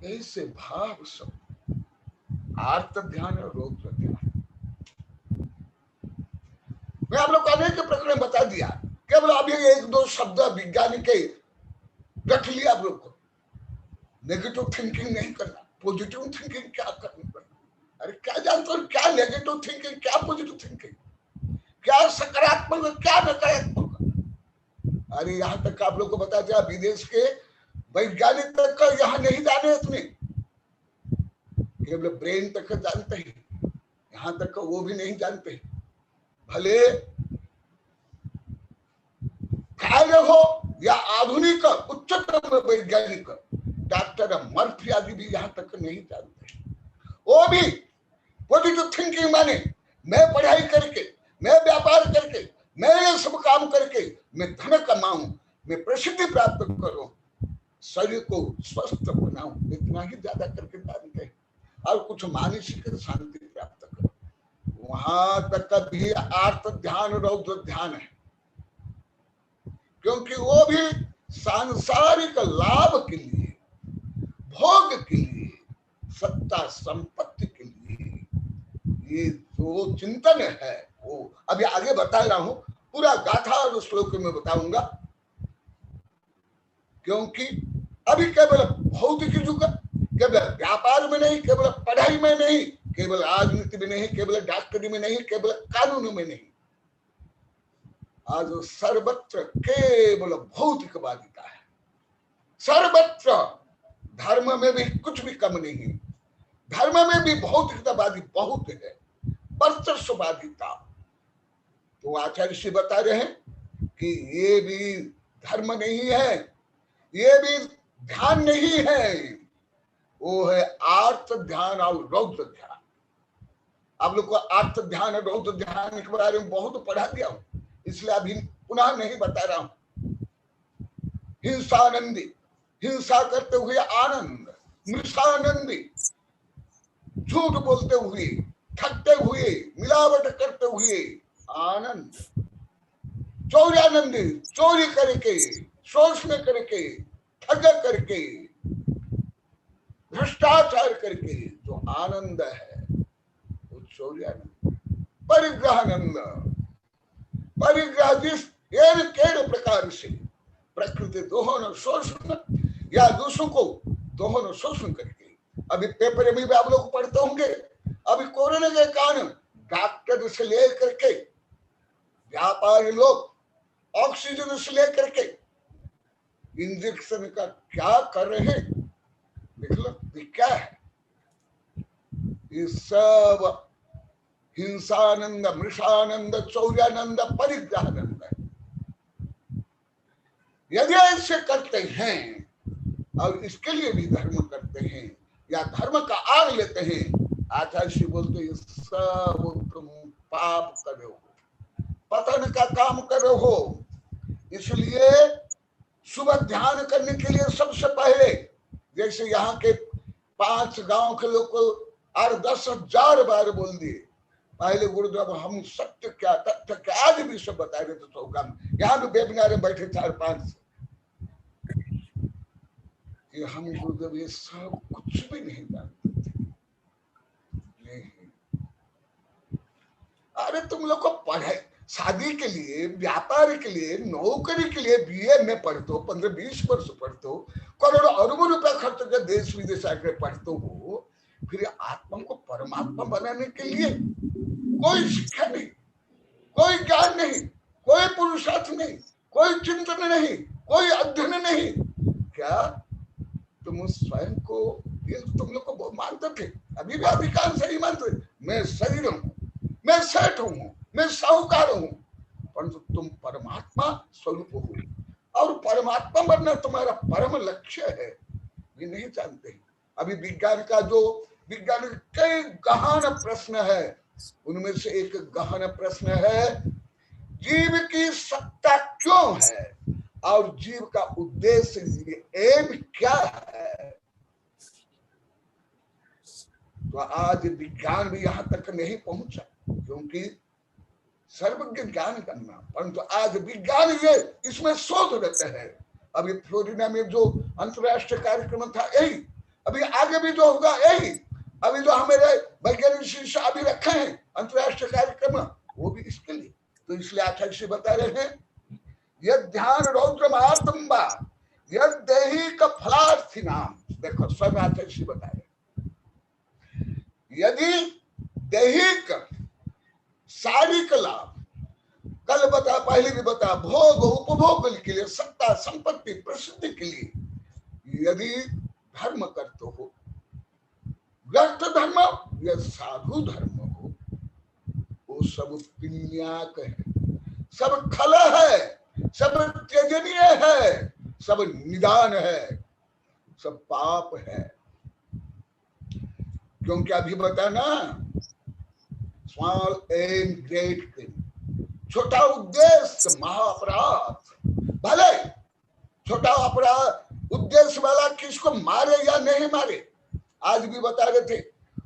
[SPEAKER 4] ऐसे भाव सब आर्त ध्यान और रौद्र ध्यान। मैं आप लोग को अनेक प्रकरण बता दिया, केवल अभी एक दो शब्द विज्ञान के रख लिया आप लोग को। नेगेटिव थिंकिंग नहीं करना, पॉजिटिव थिंकिंग क्या करनी पड़ना। अरे क्या जानते हो, क्या नेगेटिव थिंकिंग, क्या पॉजिटिव थिंकिंग, क्या सकारात्मक, क्या नकारात्मक। अरे यहाँ तक आप लोग को बता दिया, विदेश के वैज्ञानिक तक यहाँ नहीं जाने इतने, केवल ब्रेन तक जानते हैं, यहाँ तक वो भी नहीं जानते। भले कार्य हो या आधुनिक उच्चतम वैज्ञानिक डॉक्टर मर्फी आदि भी यहाँ तक नहीं जानते। वो भी पॉजिटिव थिंकिंग माने मैं पढ़ाई करके, मैं व्यापार करके, मैं ये सब काम करके मैं धन कमाऊं, मैं प्रसिद्धि प्राप्त करूं, शरीर को स्वस्थ बनाऊं, इतना ही ज्यादा करके जानते हैं, और कुछ मानसिक शांति प्राप्त करो। वहां तक भी आर्त ध्यान रौद्र ध्यान है, क्योंकि वो भी सांसारिक लाभ के लिए, भोग के लिए, सत्ता संपत्ति के लिए, ये जो चिंतन है वो अभी आगे बता रहा हूं, पूरा गाथा और श्लोक में बताऊंगा। क्योंकि अभी केवल भौतिक युग, केवल व्यापार में नहीं, केवल पढ़ाई में नहीं, केवल राजनीति में नहीं, केवल डॉक्टरी में नहीं, केवल कानून में नहीं, आज सर्वत्र केवल भौतिकवादिता है। सर्वत्र धर्म में भी कुछ भी कम नहीं है, धर्म में भी भौतिकतावादी बहुत है, वर्चस्ववादिता। तो आचार्य श्री बता रहे हैं कि ये भी धर्म नहीं है, ये भी ध्यान नहीं है, वो है आर्त ध्यान और रौद्र ध्यान। आप लोग को आर्त ध्यान और रौद्र ध्यान के बारे में बहुत पढ़ा दिया हूं, इसलिए अभी पुनः नहीं बता रहा हूं। हिंसानंदी, हिंसा करते हुए आनंद, मृषानंदी, झूठ बोलते हुए, ठगते हुए, मिलावट करते हुए आनंद, चौर्यानंद, चोरी करके, शोषण करके, ठग करके, भ्रष्टाचार करके जो आनंद है वो चौर्यानंद। परिग्रहानंद, परिग्रह जिस केड़ प्रकार से प्रकृति दोहन शोषण या दूसरों को दोहन शोषण करके, अभी पेपर में भी आप लोग पढ़ते होंगे, अभी कोरोना के कारण डॉक्टर से लेकर के व्यापारी लोग ऑक्सीजन से लेकर के इंजेक्शन का क्या कर रहे हैं, देख लो क्या है। ये सब हिंसानंद, मृषानंद, चौर्यानंद, परिग्रहानंद है। यदि ऐसे करते हैं और इसके लिए भी धर्म करते हैं या धर्म का आग लेते हैं, आचार्य बोलते ये सब तुम पाप कर हो, पतन का काम कर हो। इसलिए सुबह ध्यान करने के लिए सबसे पहले, जैसे यहाँ के 5 गांव के लोग को 8-10,000 बार बोल दिए, पहले गुरुदेव हम सत्य क्या तथ्य क्या आज भी सब बता रहे थे। तो काम यहाँ भी वेबिनार में बैठे 4-5 कि हम गुरुदेव ये सब कुछ भी नहीं जानते थे। नहीं, अरे तुम लोग को पढ़ाई, शादी के लिए, व्यापार के लिए, नौकरी के लिए बीए में पढ़ते हो, 15-20 वर्ष पढ़ते हो, करोड़ों अरबों रुपया खर्च कर देश विदेश आकर पढ़ते हो, फिर आत्मा को परमात्मा बनाने के लिए कोई शिक्षा नहीं, कोई ज्ञान नहीं, कोई पुरुषार्थ नहीं, कोई चिंतन नहीं, कोई अध्ययन नहीं। क्या तुम स्वयं को, ये तुम लोग को मानते थे, अभी भी अधिकांश सही मानते, मैं शरीर हूं, मैं सेठ हूं, मैं साहूकार हूं, परंतु तुम परमात्मा स्वरूप हो और परमात्मा बनना तुम्हारा परम लक्ष्य है, ये नहीं जानते। अभी विज्ञान का जो विज्ञान कई गहन प्रश्न है, उनमें से एक गहन प्रश्न है जीव की सत्ता क्यों है और जीव का उद्देश्य एम क्या है। तो आज विज्ञान भी यहां तक नहीं पहुंचा, क्योंकि सर्वज्ञ ज्ञान करना, परंतु आज विज्ञान ये इसमें शोध रहते हैं। अभी फ्लोरिडा में जो अंतर्राष्ट्रीय कार्यक्रम था यही, अभी आगे भी जो होगा यही, अभी जो हमारे वैज्ञानिक शीर्ष अभी रखे हैं अंतर्राष्ट्रीय कार्यक्रम, वो भी इसके लिए। तो इसलिए आचार्य जी बता रहे हैं यद ध्यान रौद्र महात्मा यद देही का फलार्थी नाम। देखो स्वयं आचार्य जी बता रहे, यदि दैहिक शारीरिक लाभ, कल बता, पहले भी बता, भोग उपभोग के लिए, सत्ता संपत्ति प्रसिद्धि के लिए यदि धर्म करते हो, व्यर्थ धर्म या साधु धर्म हो, वो सब पिण्याक है, सब खल है, सब त्यजनीय है, सब निदान है, सब पाप है। क्योंकि अभी बता ना, स्मॉल एम ग्रेट थिंग, छोटा उद्देश्य महाअपराध। भले छोटा अपराध उद्देश्य वाला किसको मारे या नहीं मारे, आज भी बता रहे थे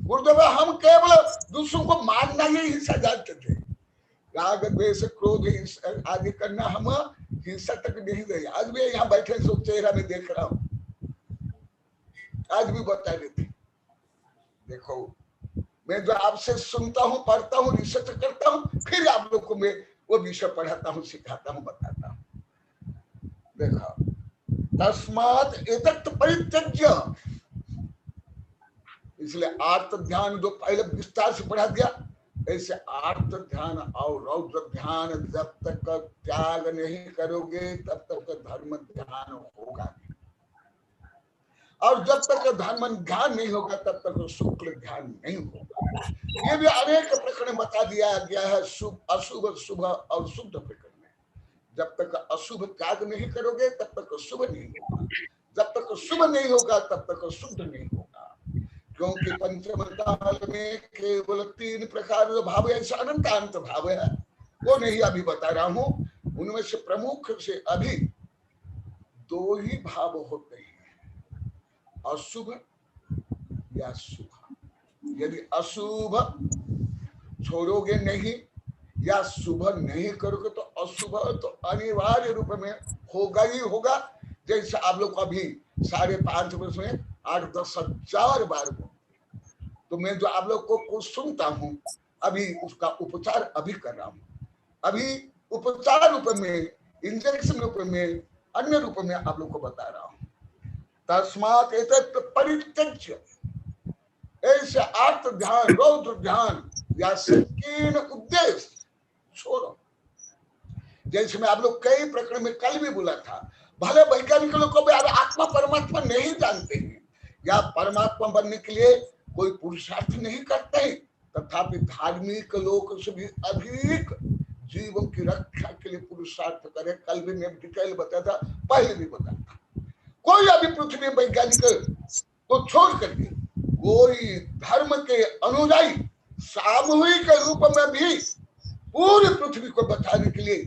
[SPEAKER 4] गुरुदेव, हम केवल दूसरों को मारना ही हिंसा जानते थे, राग द्वेष क्रोध आदि करना हम हिंसा तक नहीं गए। आज भी यहाँ बैठे सब चेहरा में देख रहा हूँ, आज भी बता रहे थे। देखो मैं जो आपसे सुनता हूँ, पढ़ता हूँ, रिसर्च करता हूँ, फिर आप लोग को मैं वो विषय पढ़ाता हूँ, सिखाता हूँ, बताता हूँ। देखो तस्मात् एतत् परित्यज्य, इसलिए आर्त ध्यान जो पहले विस्तार से पढ़ा दिया, ऐसे आर्त ध्यान और रौद्र ध्यान जब तक त्याग नहीं करोगे तब तक धर्म ध्यान होगा नहीं, और जब तक धर्म ध्यान नहीं होगा तब तक शुक्ल ध्यान नहीं होगा। ये भी अनेक प्रकरण बता दिया गया है, शुभ अशुभ, शुभ और शुद्ध प्रकरण में। जब तक अशुभ त्याग नहीं करोगे तब तक शुभ नहीं होगा, जब तक शुभ नहीं होगा तब तक शुद्ध नहीं होगा। क्योंकि पंचम काल में केवल 3 प्रकार जो भाव है, ऐसा अनंत भाव है, वो नहीं अभी बता रहा हूं। उनमें से प्रमुख से अभी 2 ही भाव होते हैं, अशुभ या शुभ। यदि अशुभ छोड़ोगे नहीं या शुभ नहीं करोगे तो अशुभ तो अनिवार्य रूप में होगा ही होगा। जैसे आप लोग अभी 5.5 वर्ष में 8-10 हजार बार हो, तो मैं जो आप लोग को सुनता हूँ अभी उसका उपचार अभी कर रहा हूँ। अभी उपचार रूप में, इंजेक्शन रूप में, अन्य रूप में आप लोग को बता रहा हूँ। तस्मात् एतत् परित्यज्य, ऐसे आर्त ध्यान, रौद्र ध्यान या संकीर्ण उद्देश्य छोड़ो। जैसे मैं आप लोग कई प्रकरण में कल भी बोला था, भले वैज्ञानिक लोग को भी आत्मा परमात्मा नहीं जानते हैं या परमात्मा बनने के लिए कोई पुरुषार्थ नहीं करते हैं, तथापि धार्मिक लोग से भी अधिक जीवों की रक्षा के लिए पुरुषार्थ करे। कल भी मैं डिटेल बताया था, पहले भी बताया था। कोई अभी पृथ्वी वैज्ञानिक को छोड़ करके कोई धर्म के अनुयायी सामूहिक रूप में भी पूरी पृथ्वी को बचाने के लिए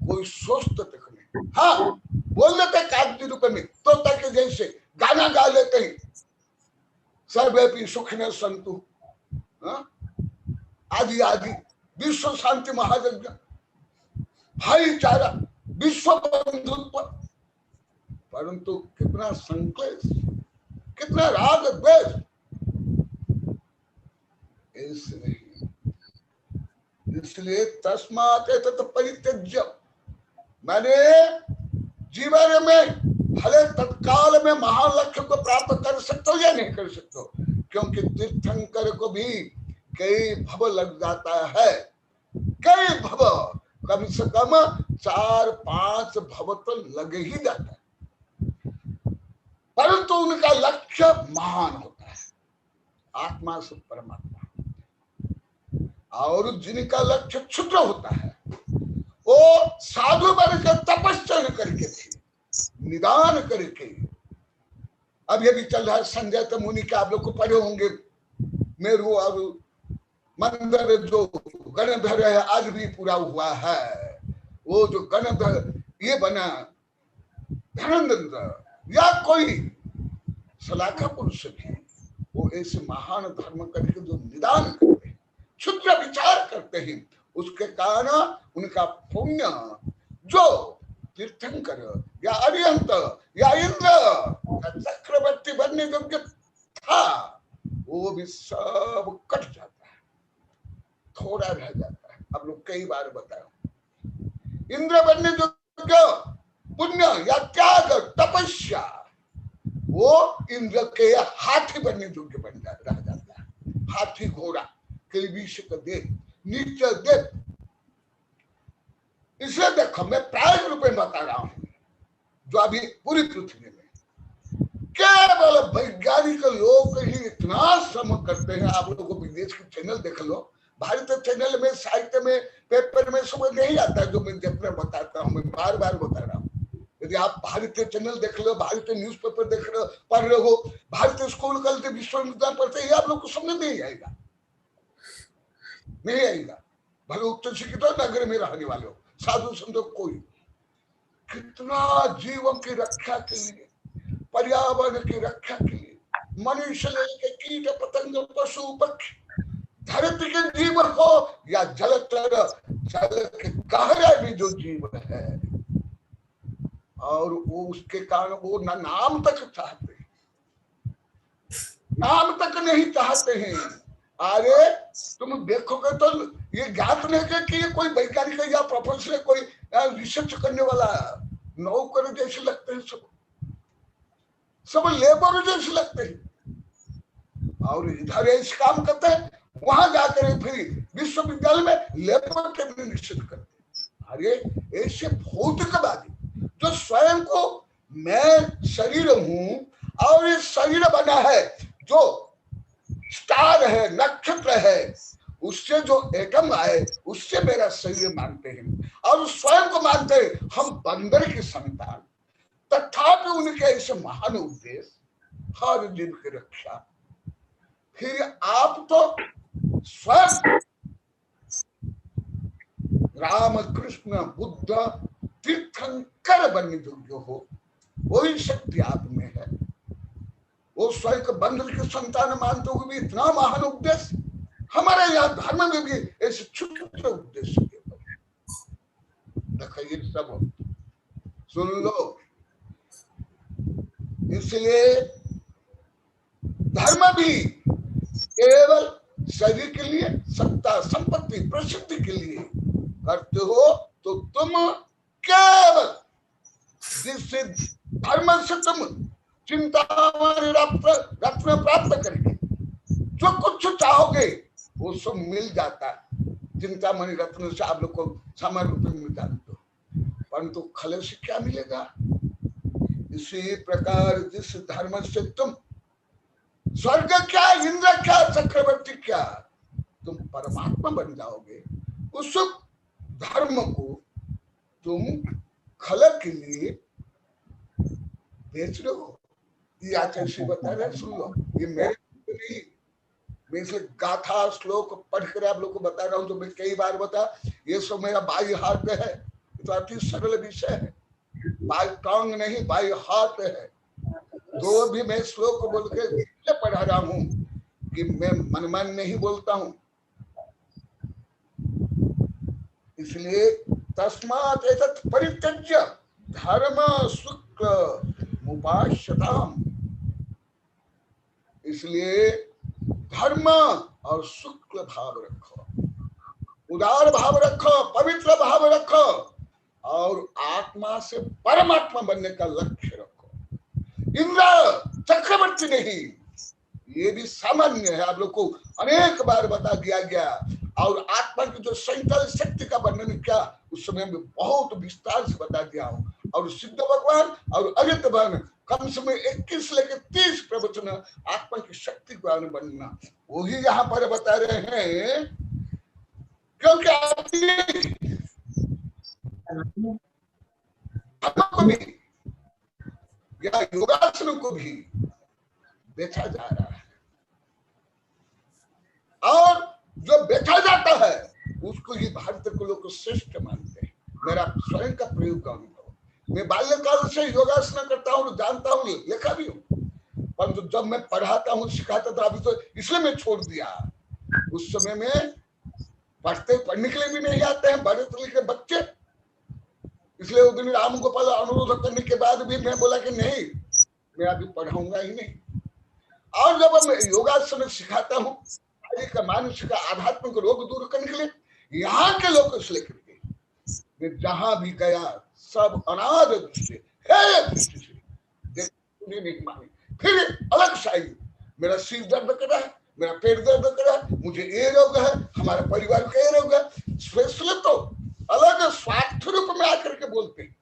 [SPEAKER 4] कोई सोचता तक नहीं। हाँ, बोल लेते कागजी रूप में, तो तक जैसे गाना गा लेते हैं, सर्वे सुखिनः सन्तु आदि आदि, विश्व शांति महायज्ञ, भाईचारा, विश्व बंधुत्व, परंतु कितना संक्लेश, कितना राग द्वेष, इसलिए तस्मात् एतत् परित्यज्य, मैंने जीवन में भले तत्काल में महान लक्ष्य को प्राप्त कर सकते हो या नहीं कर सकते हो, क्योंकि तीर्थंकर को भी कई भव लग जाता है, कई भव, कम से कम 4-5 भव तो लग ही जाता है, परंतु उनका लक्ष्य महान होता है, आत्मा से परमात्मा। और जिनका लक्ष्य क्षुद्र होता है वो साधु बनकर तपस्या करके थे, निदान करके। अब ये भी चल रहा है संजय मुनि के, आप लोग को पढ़े होंगे, मेरू और मंदिर जो गणधर है आज भी पूरा हुआ है। वो जो गणधर ये बना धनंजय या कोई सलाखा पुरुष भी, वो ऐसे महान धर्म करके जो निदान करते हैं, क्षुद्र विचार करते हैं, उसके कारण उनका पुण्य जो तीर्थंकर या अरिहंत या इंद्र या चक्रवर्ती बनने योग्य था, वो भी सब कट जाता है, थोड़ा रह जाता है। अब लोग कई बार बताया, इंद्र बनने योग्य पुण्य या त्याग तपस्या, वो इंद्र के हाथी बनने योग्य बन रह जाता है। हाथी घोड़ा के विष का दे नीचे दे। इसलिए देखो, मैं प्राय रूप में बता रहा हूं, जो अभी पूरी पृथ्वी में केवल वैज्ञानिक लोग ही इतना श्रम करते हैं। आप लोगों को विदेश के चैनल देख लो, भारतीय चैनल में, साहित्य में, पेपर में सब नहीं आता है जो मैं जितना बताता हूं, मैं बार बार बता रहा हूं। यदि आप भारतीय चैनल देख लो, भारतीय न्यूज़पेपर देख रहे हो, पढ़ रहे हो, भारतीय स्कूल कल विश्वविद्यालय पढ़ते हैं, आप लोग को समझ नहीं आएगा, नहीं आएगा। भले उच्च शिक्षित नगर में रहने वाले हो, साधु संतो, कोई कितना जीवन की रक्षा के लिए, पर्यावरण की रक्षा के लिए, मनुष्य के कीट पतंग पशु पक्षी, धरती के जीवन को या जलचर, जल के गहरा भी जो जीवन है, और वो उसके कारण वो ना नाम तक चाहते हैं, नाम तक नहीं चाहते हैं। अरे तुम देखोगे तो ये ज्ञात नहीं है कि ये कोई वैज्ञानिक या प्रोफेसर, कोई रिसर्च करने वाला नौकर जैसे लगते हैं, सब लेबर जैसे लगते हैं। और इधर ऐसे काम करते हैं, वहां जाकर फिर विश्वविद्यालय में लेबर के भी निश्चित करते हैं। अरे ऐसे भौतिकवादी जो स्वयं को मैं शरीर हूं और ये शरीर बना है, जो स्टार है, नक्षत्र है, उससे जो एटम आए उससे मेरा शरीर मानते हैं, और स्वयं को मानते हैं हम बंदर की संतान। तथापि उनके ऐसे महान उद्देश्य हर जीव की रक्षा। फिर आप तो स्वयं राम कृष्ण बुद्ध तीर्थंकर बनने योग्य हो, वही शक्ति आप में है, वो स्वयं को बंदर की संतान मानते हुए भी इतना महान उपदेश। हमारे यहाँ धर्म में भी ऐसे छोटे छोटे उद्देश्य देखिए, सब सुन लो। इसलिए धर्म भी केवल शरीर के लिए, सत्ता संपत्ति प्रसिद्धि के लिए करते हो तो तुम केवल जिससे धर्म से तुम चिंतामणि रत्न प्राप्त करके जो कुछ चाहोगे वो सब मिल जाता है। चिंतामणि रत्न से आप लोग को सामान्य रूप में मिल जाते हो, परंतु खले से क्या मिलेगा? इसी प्रकार जिस धर्म से तुम स्वर्ग क्या, इंद्र क्या, चक्रवर्ती क्या, तुम परमात्मा बन जाओगे, उस धर्म को तुम खल के लिए बेच रहे हो। ये आचार्य बता रहे, सुन लो। ये मेरे नहीं, मैं इसलिए गाथा श्लोक पढ़कर आप लोग को बता रहा हूं। तो मैं कई बार बता, ये सब मेरा बाई हाथ है, तो अति सरल विषय है, बाई टंग नहीं, बाई हाथ है। तो भी मैं श्लोक बोल के पढ़ा रहा हूं कि मैं मनमान नहीं बोलता हूं। इसलिए तस्मात् एतत् परित्यज्य धर्म शुक्ल मुपाश्यताम्। इसलिए धर्म और शुक्ल भाव रखो, उदार भाव रखो, पवित्र भाव रखो और आत्मा से परमात्मा बनने का लक्ष्य रखो। इंद्र चक्रवर्ती नहीं, ये भी सामान्य है, आप लोग को अनेक बार बता दिया गया। और आत्मा की जो संकल्प शक्ति का वर्णन किया उस समय में बहुत विस्तार से बता दिया हूं। और सिद्ध भगवान और अजित भगवान कम से कम 21 लेकर 30 प्रवचन आत्मा की शक्ति का वर्णन वही यहाँ पर बता रहे हैं। क्योंकि को भी या योगासन को भी बेचा जा रहा है, और जो बेचा जाता है उसको ही भारत के लोग श्रेष्ठ मानते हैं। मेरा स्वयं का प्रयोग का अनुभव, मैं बाल्यकाल से योगासन करता हूँ, जानता हूँ, लिखा भी हूँ, परंतु जब मैं पढ़ाता हूँ सिखाता था, अभी तो इसलिए मैं छोड़ दिया। उस समय में पढ़ने के लिए भी नहीं आते हैं बड़े के बच्चे, इसलिए उस दिन राम गोपाल अनुरोध करने के बाद भी मैं बोला कि नहीं, मैं अभी पढ़ाऊंगा ही नहीं। और जब मैं योगासन सिखाता हूँ का मानसिक आध्यात्मिक रोग दूर करने के लिए, यहाँ के लोग इसलिए करके मैं जहां भी गया सब अनाद दृष्टि से नहीं मानी। फिर अलग शाही, मेरा सिर दर्द कर रहा है, मेरा पेट दर्द कर रहा है, मुझे ये रोग है, हमारे परिवार का ये रोग है, स्पेशल तो अलग स्वार्थ रूप में आकर के बोलते हैं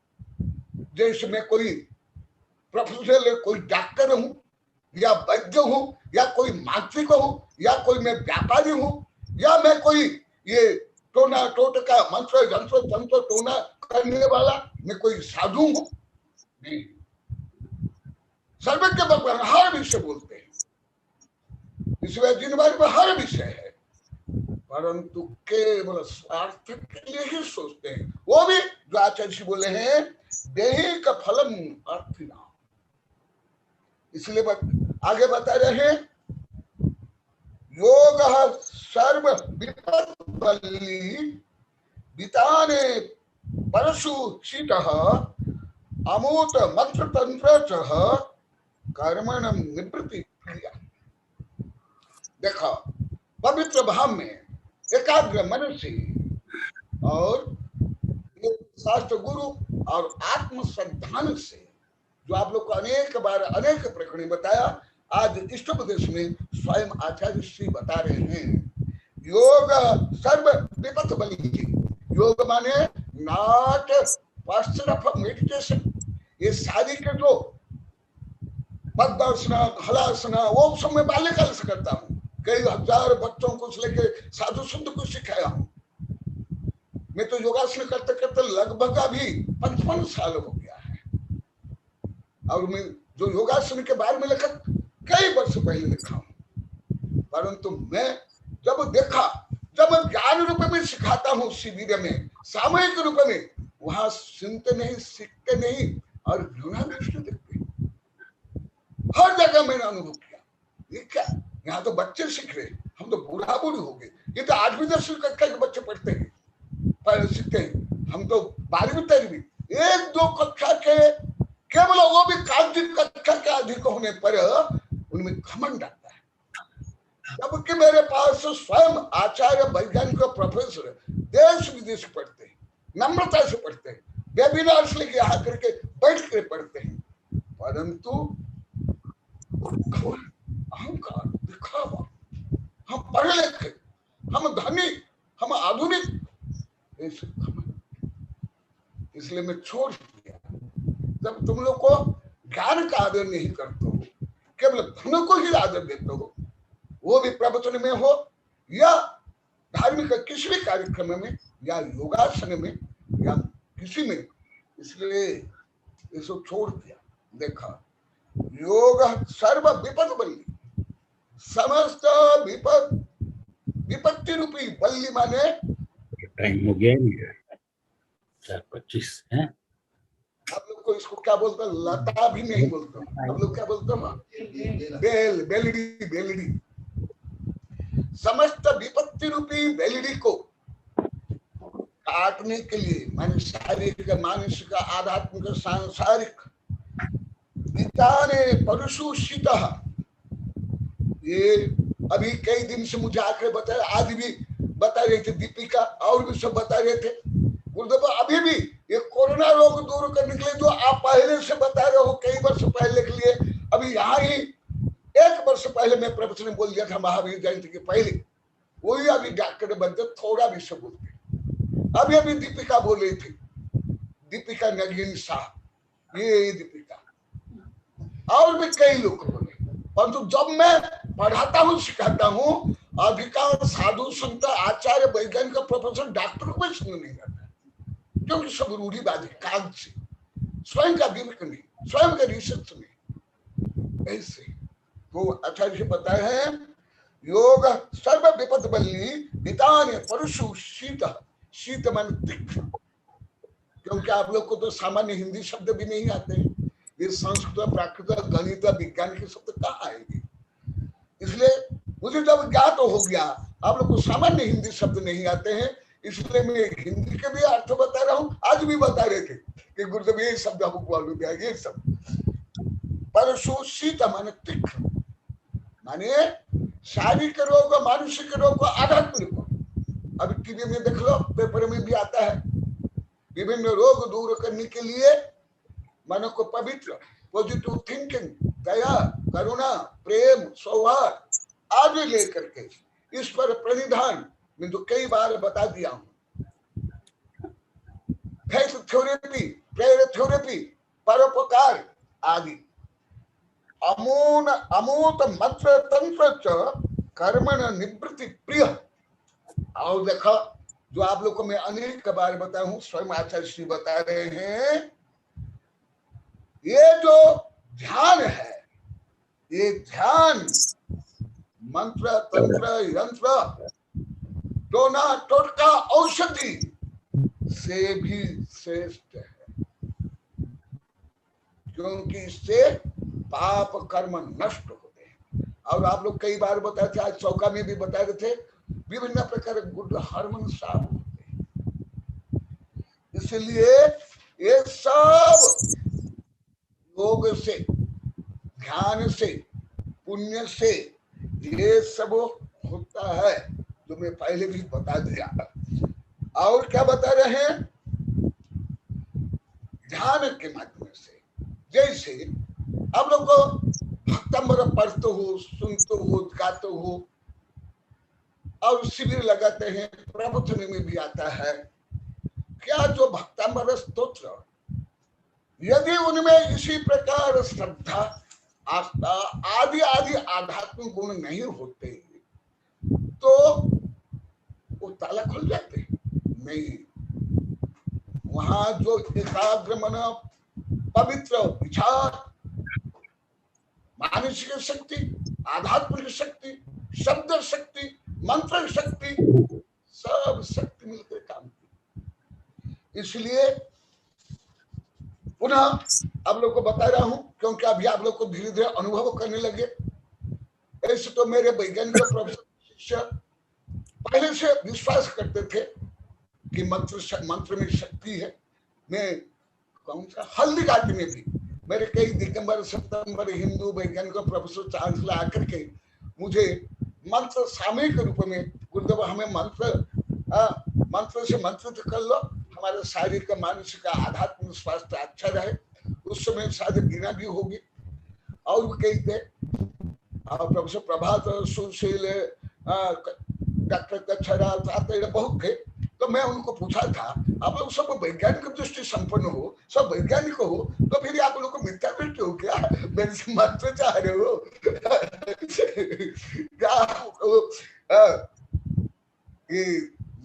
[SPEAKER 4] जैसे मैं कोई प्रोफेसर, कोई डॉक्टर हूं या वैद्य हूं या कोई मांत्रिक हूं या कोई मैं व्यापारी हूं या मैं कोई ये टोना टोटका मंत्र जंत्र तंत्र टोना करने वाला मैं कोई साधु हूं। नहीं, सर्वज्ञ भगवान हर विषय बोलते हैं, इसलिए दिन भर में हर विषय है, परंतु केवल स्वार्थ के लिए ही सोचते हैं। वो भी जो आचार्य बोले हैं, देहि का फलम अर्थिना। इसलिए आगे बता रहे हैं, योग सर्व विपद बली विताने परशु शीत अमूत मंत्र तंत्र कर्मणम निवृत्ति क्रिया। देखो, पवित्र भाव में एकाग्र मन से और शास्त्र गुरु और आत्म श्रद्धान से, जो आप लोग को अनेक बार अनेक प्रकरण बताया, आज इष्टोपदेश में स्वयं आचार्य श्री बता रहे हैं, योग सर्व विपथ बली। योग माने नॉट posture of meditation। ये सारी के जो पद्मासना हलासना वो सब मैं बाल्यकाल से करता हूँ, कई हजार बच्चों को लेकर साधु संत को सिखाया हूँ। मैं तो योगासन करते करते लगभग अभी 55 साल हो गया है, और मैं जो योगासन के बारे में लिखा कई वर्ष पहले लिखा हूँ, परंतु मैं जब देखा, जब मैं ज्ञान रूप में सिखाता हूँ शिविर में, सामूहिक रूप में, वहां सुनते नहीं, सीखते नहीं और घृणा दृष्टि देखते। हर जगह मैंने अनुभव किया। ये क्या, यहाँ तो बच्चे सीख रहे, हम तो बूढ़ा बूढ़ी हो गए। ये तो 8वीं 10वीं कक्षा के बच्चे पढ़ते हैं, सीखते हैं। हम तो 12वीं 13वीं 1-2 कक्षा के, केवल वो भी कागजी कक्षा के अधिक होने पर उनमें घमंड आता है। जबकि मेरे पास स्वयं आचार्य, वैज्ञानिक, प्रोफेसर देश विदेश पढ़ते हैं, नम्रता से पढ़ते हैं, वेबिनार्स लेके यहाँ करके बैठ कर पढ़ते हैं, परंतु अहंकार, दिखावा, हम पढ़े लिखे, हम धनी, हम आधुनिक, इसलिए मैं छोड़ दिया। जब तुम लोग को ज्ञान का आदर नहीं करते हो, केवल धन को ही आदर देते हो, वो भी प्रवचन में हो या धार्मिक किसी भी कार्यक्रम में या योगासन में या किसी में, इसलिए इसको छोड़ दिया। देखा, योग सर्व विपद बल्ली, समस्त विपत्ति रूपी बल्ली माने
[SPEAKER 3] टाइम हो गया नहीं है 4:25 है।
[SPEAKER 4] आप लोग को इसको क्या बोलते हैं, लता भी नहीं बोलते, आप लोग क्या बोलते हैं, बेल, बेलड़ी। समस्त विपत्ति रूपी बेलड़ी को काटने के लिए, माने शारीरिक, मानसिक, आध्यात्मिक, सांसारिक, पिताने परशुषितः, ये अभी कई दिन से मुझे आकर बताया, आज भी बता रहे थे दीपिका और भी सब बता रहे थे, अभी भी ये कोरोना रोग दूर करने के लिए जो आप पहले से बता रहे हो कई वर्ष पहले के लिए, अभी यहाँ ही 1 वर्ष पहले मैं प्रवचन बोल दिया था महावीर जयंती के पहले, वही अभी डॉक्टर बनते थोड़ा भी सब बोलते। अभी दीपिका बोल रही थी, दीपिका नगीन शाह, ये दीपिका और भी कई लोग बोले, परंतु जब मैं पढ़ाता हूँ, सिखाता हूँ, अधिकांश साधु संत, आचार्य, वैज्ञानिक, प्रोफेसर, डॉक्टर को भी समझ नहीं आता, क्योंकि सब रूढ़िवादी कागज से, स्वयं का विवेक नहीं, स्वयं का रिसर्च नहीं। ऐसे तो आचार्य से बताए हैं, योग सर्व विपद बल्ली वितान परशु शीत, शीत मन तीक्ष्ण, क्योंकि आप लोग को तो सामान्य हिंदी शब्द भी नहीं आते हैं, ये संस्कृत, प्राकृत, गणित, विज्ञान के शब्द कहाँ आएंगे। इसलिए मुझे जब ज्ञात हो गया आप लोग को सामान्य हिंदी शब्द नहीं आते हैं, इसलिए मैं हिंदी के भी अर्थ बता रहा हूँ। आज भी बता रहे थे कि गुरुदेव ये शब्द हमको मालूम है, ये शब्द परशुषित माने तीक्ष्ण, माने शारीरिक रोग, मानसिक रोग, आध्यात्मिक रोग। अब टीवी में देख लो, पेपर में भी आता है, विभिन्न रोग दूर करने के लिए मन को पवित्र, पॉजिटिव थिंकिंग, दया, करुणा, प्रेम, सौहार्द आदि लेकर के इस पर प्रणिधान मैं तो कई बार बता दिया हूं। फेथ थेरेपी, प्रेयर थेरेपी, परोपकार आदि, अमूत मंत्र तंत्र च कर्मण निवृत्ति प्रिय। और देखा, जो आप लोग को मैं अनेक बार बताया हूं, स्वयं आचार्य श्री बता रहे हैं, ये जो ध्यान है, ये ध्यान मंत्र तंत्र यंत्र टोना टोटका औषधि से भी श्रेष्ठ है, क्योंकि इससे पाप कर्म नष्ट होते हैं। और आप लोग कई बार बताए थे, आज चौका में भी बता रहे थे, विभिन्न प्रकार के गुड हार्मोन साफ होते हैं। इसलिए ये सब योग से, ध्यान से, पुण्य से ये सब होता है, जो मैं पहले भी बता दिया। और क्या बता रहे हैं, ध्यान के माध्यम से, जैसे आप लोग को भक्तम्बर पढ़ते हो, सुनते हो, गाते हो और शिविर लगाते हैं, प्रवचन में भी आता है। क्या जो भक्तम्बर स्तोत्र, यदि उनमें इसी प्रकार श्रद्धा, आस्था आदि आदि आध्यात्मिक गुण नहीं होते तो वो ताला खुल जाते नहीं। वहां जो एकाग्र मन, पवित्र विचार, मानसिक शक्ति, आध्यात्मिक शक्ति, शब्द शक्ति, मंत्र शक्ति, सब शक्ति मिलकर काम की। इसलिए पुनः आप लोग को बता रहा हूं क्योंकि अभी आप लोग को धीरे धीरे अनुभव करने लगे। ऐसे तो मेरे वैज्ञानिक प्रोफेसर शिष्य पहले से विश्वास करते थे कि मंत्र में शक्ति है। मैं कौन सा हल्दी घाटी में भी मेरे कई दिगंबर सितंबर हिंदू वैज्ञानिक प्रोफेसर चांसलर आकर के मुझे मंत्र सामयिक रूप में गुरुदेव हमें मंत्र से मंत्रित कर लो, हमारे शारीरिक मानसिक आध्यात्मिक स्वास्थ्य अच्छा रहे। उस समय शायद गिना भी होगी और भी कई थे, प्रोफेसर प्रभात सुशील डॉक्टर कच्छरा बहुत थे। तो मैं उनको पूछा था आप लोग सब वैज्ञानिक दृष्टि संपन्न हो, सब वैज्ञानिक हो, तो फिर आप लोग को मिथ्या दृष्टि हो क्या? मेरे से मंत्र चाह रहे हो क्या? ये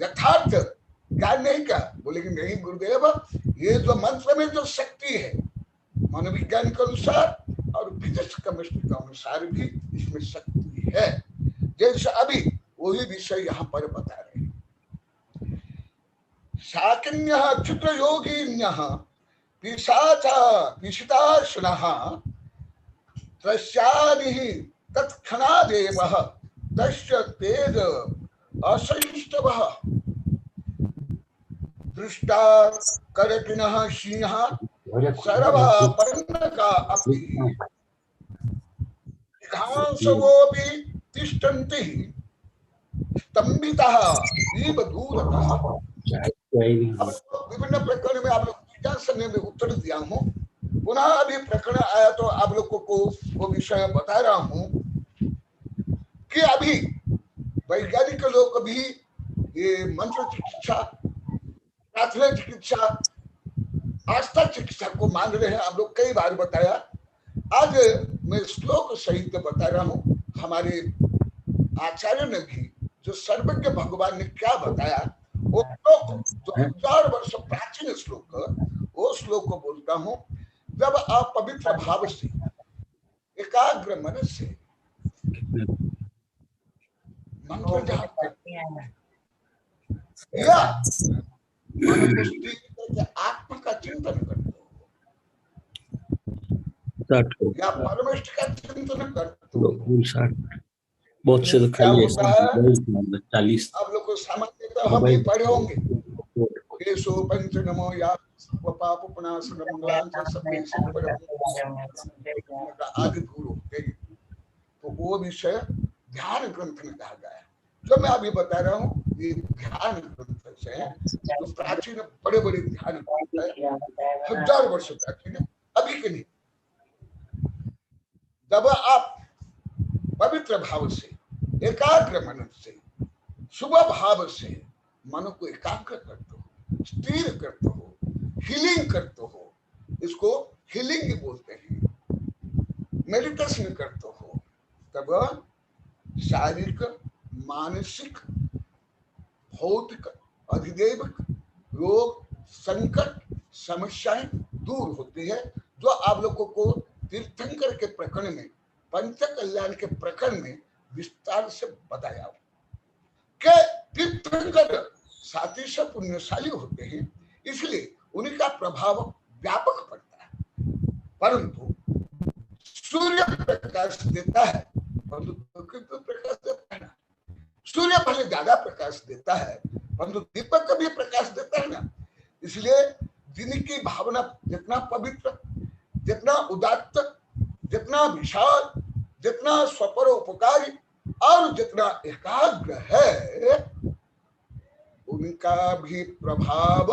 [SPEAKER 4] यथार्थ ज्ञान नहीं का? बोले कि नहीं गुरुदेव, ये जो मंत्र में जो शक्ति है मनोविज्ञान के अनुसार और फिजिक्स केमिस्ट्री के अनुसार भी इसमें शक्ति है। जैसे अभी वही विषय यहाँ पर बता रहे हैं। शाकिन्यः क्षुद्र योगिन्यः पिशाचा पिशिताशुनः तस्यानिः तत्क्षणादेवः तस्य तेज असंष्टवः दृष्टा करटिनः सिंह सर्वापन्नका अपि घांसवोऽपि तिष्ठन्ति स्तम्भितः इव दूरतः। विभिन्न प्रकरण में आप लोग समय में उत्तर दिया हूँ। पुनः अभी प्रकरण आया तो आप लोगों को वो विषय बता रहा हूँ कि अभी वैज्ञानिक लोग भी ये मंत्र चिकित्सा, प्रार्थना चिकित्सा, आस्था चिकित्सा को मान रहे हैं। आप लोग कई बार बताया, आज मैं श्लोक सहित बता रहा हूँ। हमारे आचार्य ने भी जो सर्वज्ञ भगवान ने क्या बताया, वो श्लोक जो 1000 वर्ष प्राचीन श्लोक, वो श्लोक को बोलता हूँ। जब आप पवित्र भाव से एकाग्र मन से मंत्र जाप करते हैं या आत्मा का चिंतन करते हो या परमेष्ठ का चिंतन करते हो,
[SPEAKER 3] बहुत से तो खाली ऐसा है 40
[SPEAKER 4] आप लोग को सामान्यतः हम भी पढ़े होंगे। केशो पंच नमो या पाप पुनाशनम ग्लांच सभ्य सिपर आदि दूर होते हैं। तो वो विषय ध्यान ग्रंथ में कहा गया है। जो मैं अभी बता रहा हूँ ये ध्यान ग्रंथ से है, जो प्राचीन बड़े बड़े ध्यान ग्रंथ है, 1000 वर्ष प्राचीन है, अभी के नहीं। जब आप पवित्र भाव से एकाग्र मन से शुभ भाव से मन को एकाग्र करते हो, स्थिर करते हो, हीलिंग करते हो, इसको हीलिंग बोलते हैं, मेडिटेशन करते हो, तब शारीरिक मानसिक भौतिक अधिदेविक रोग संकट समस्याएं दूर होती है। जो आप लोगों को तीर्थंकर के प्रकरण में, पंच कल्याण के प्रकरण में विस्तार से बताया कि तीर्थंकर सातिशय पुण्यशाली होते हैं, इसलिए उनका प्रभाव व्यापक पड़ता है। परंतु सूर्य प्रकाश देता है, परंतु प्रकाश देता है ना, सूर्य भले ज्यादा प्रकाश देता है परंतु दीपक का भी प्रकाश देता है ना। इसलिए जिनकी भावना जितना पवित्र, जितना उदात्त, जितना विशाल, जितना स्वपर उपकारी और जितना एकाग्र है, उनका भी प्रभाव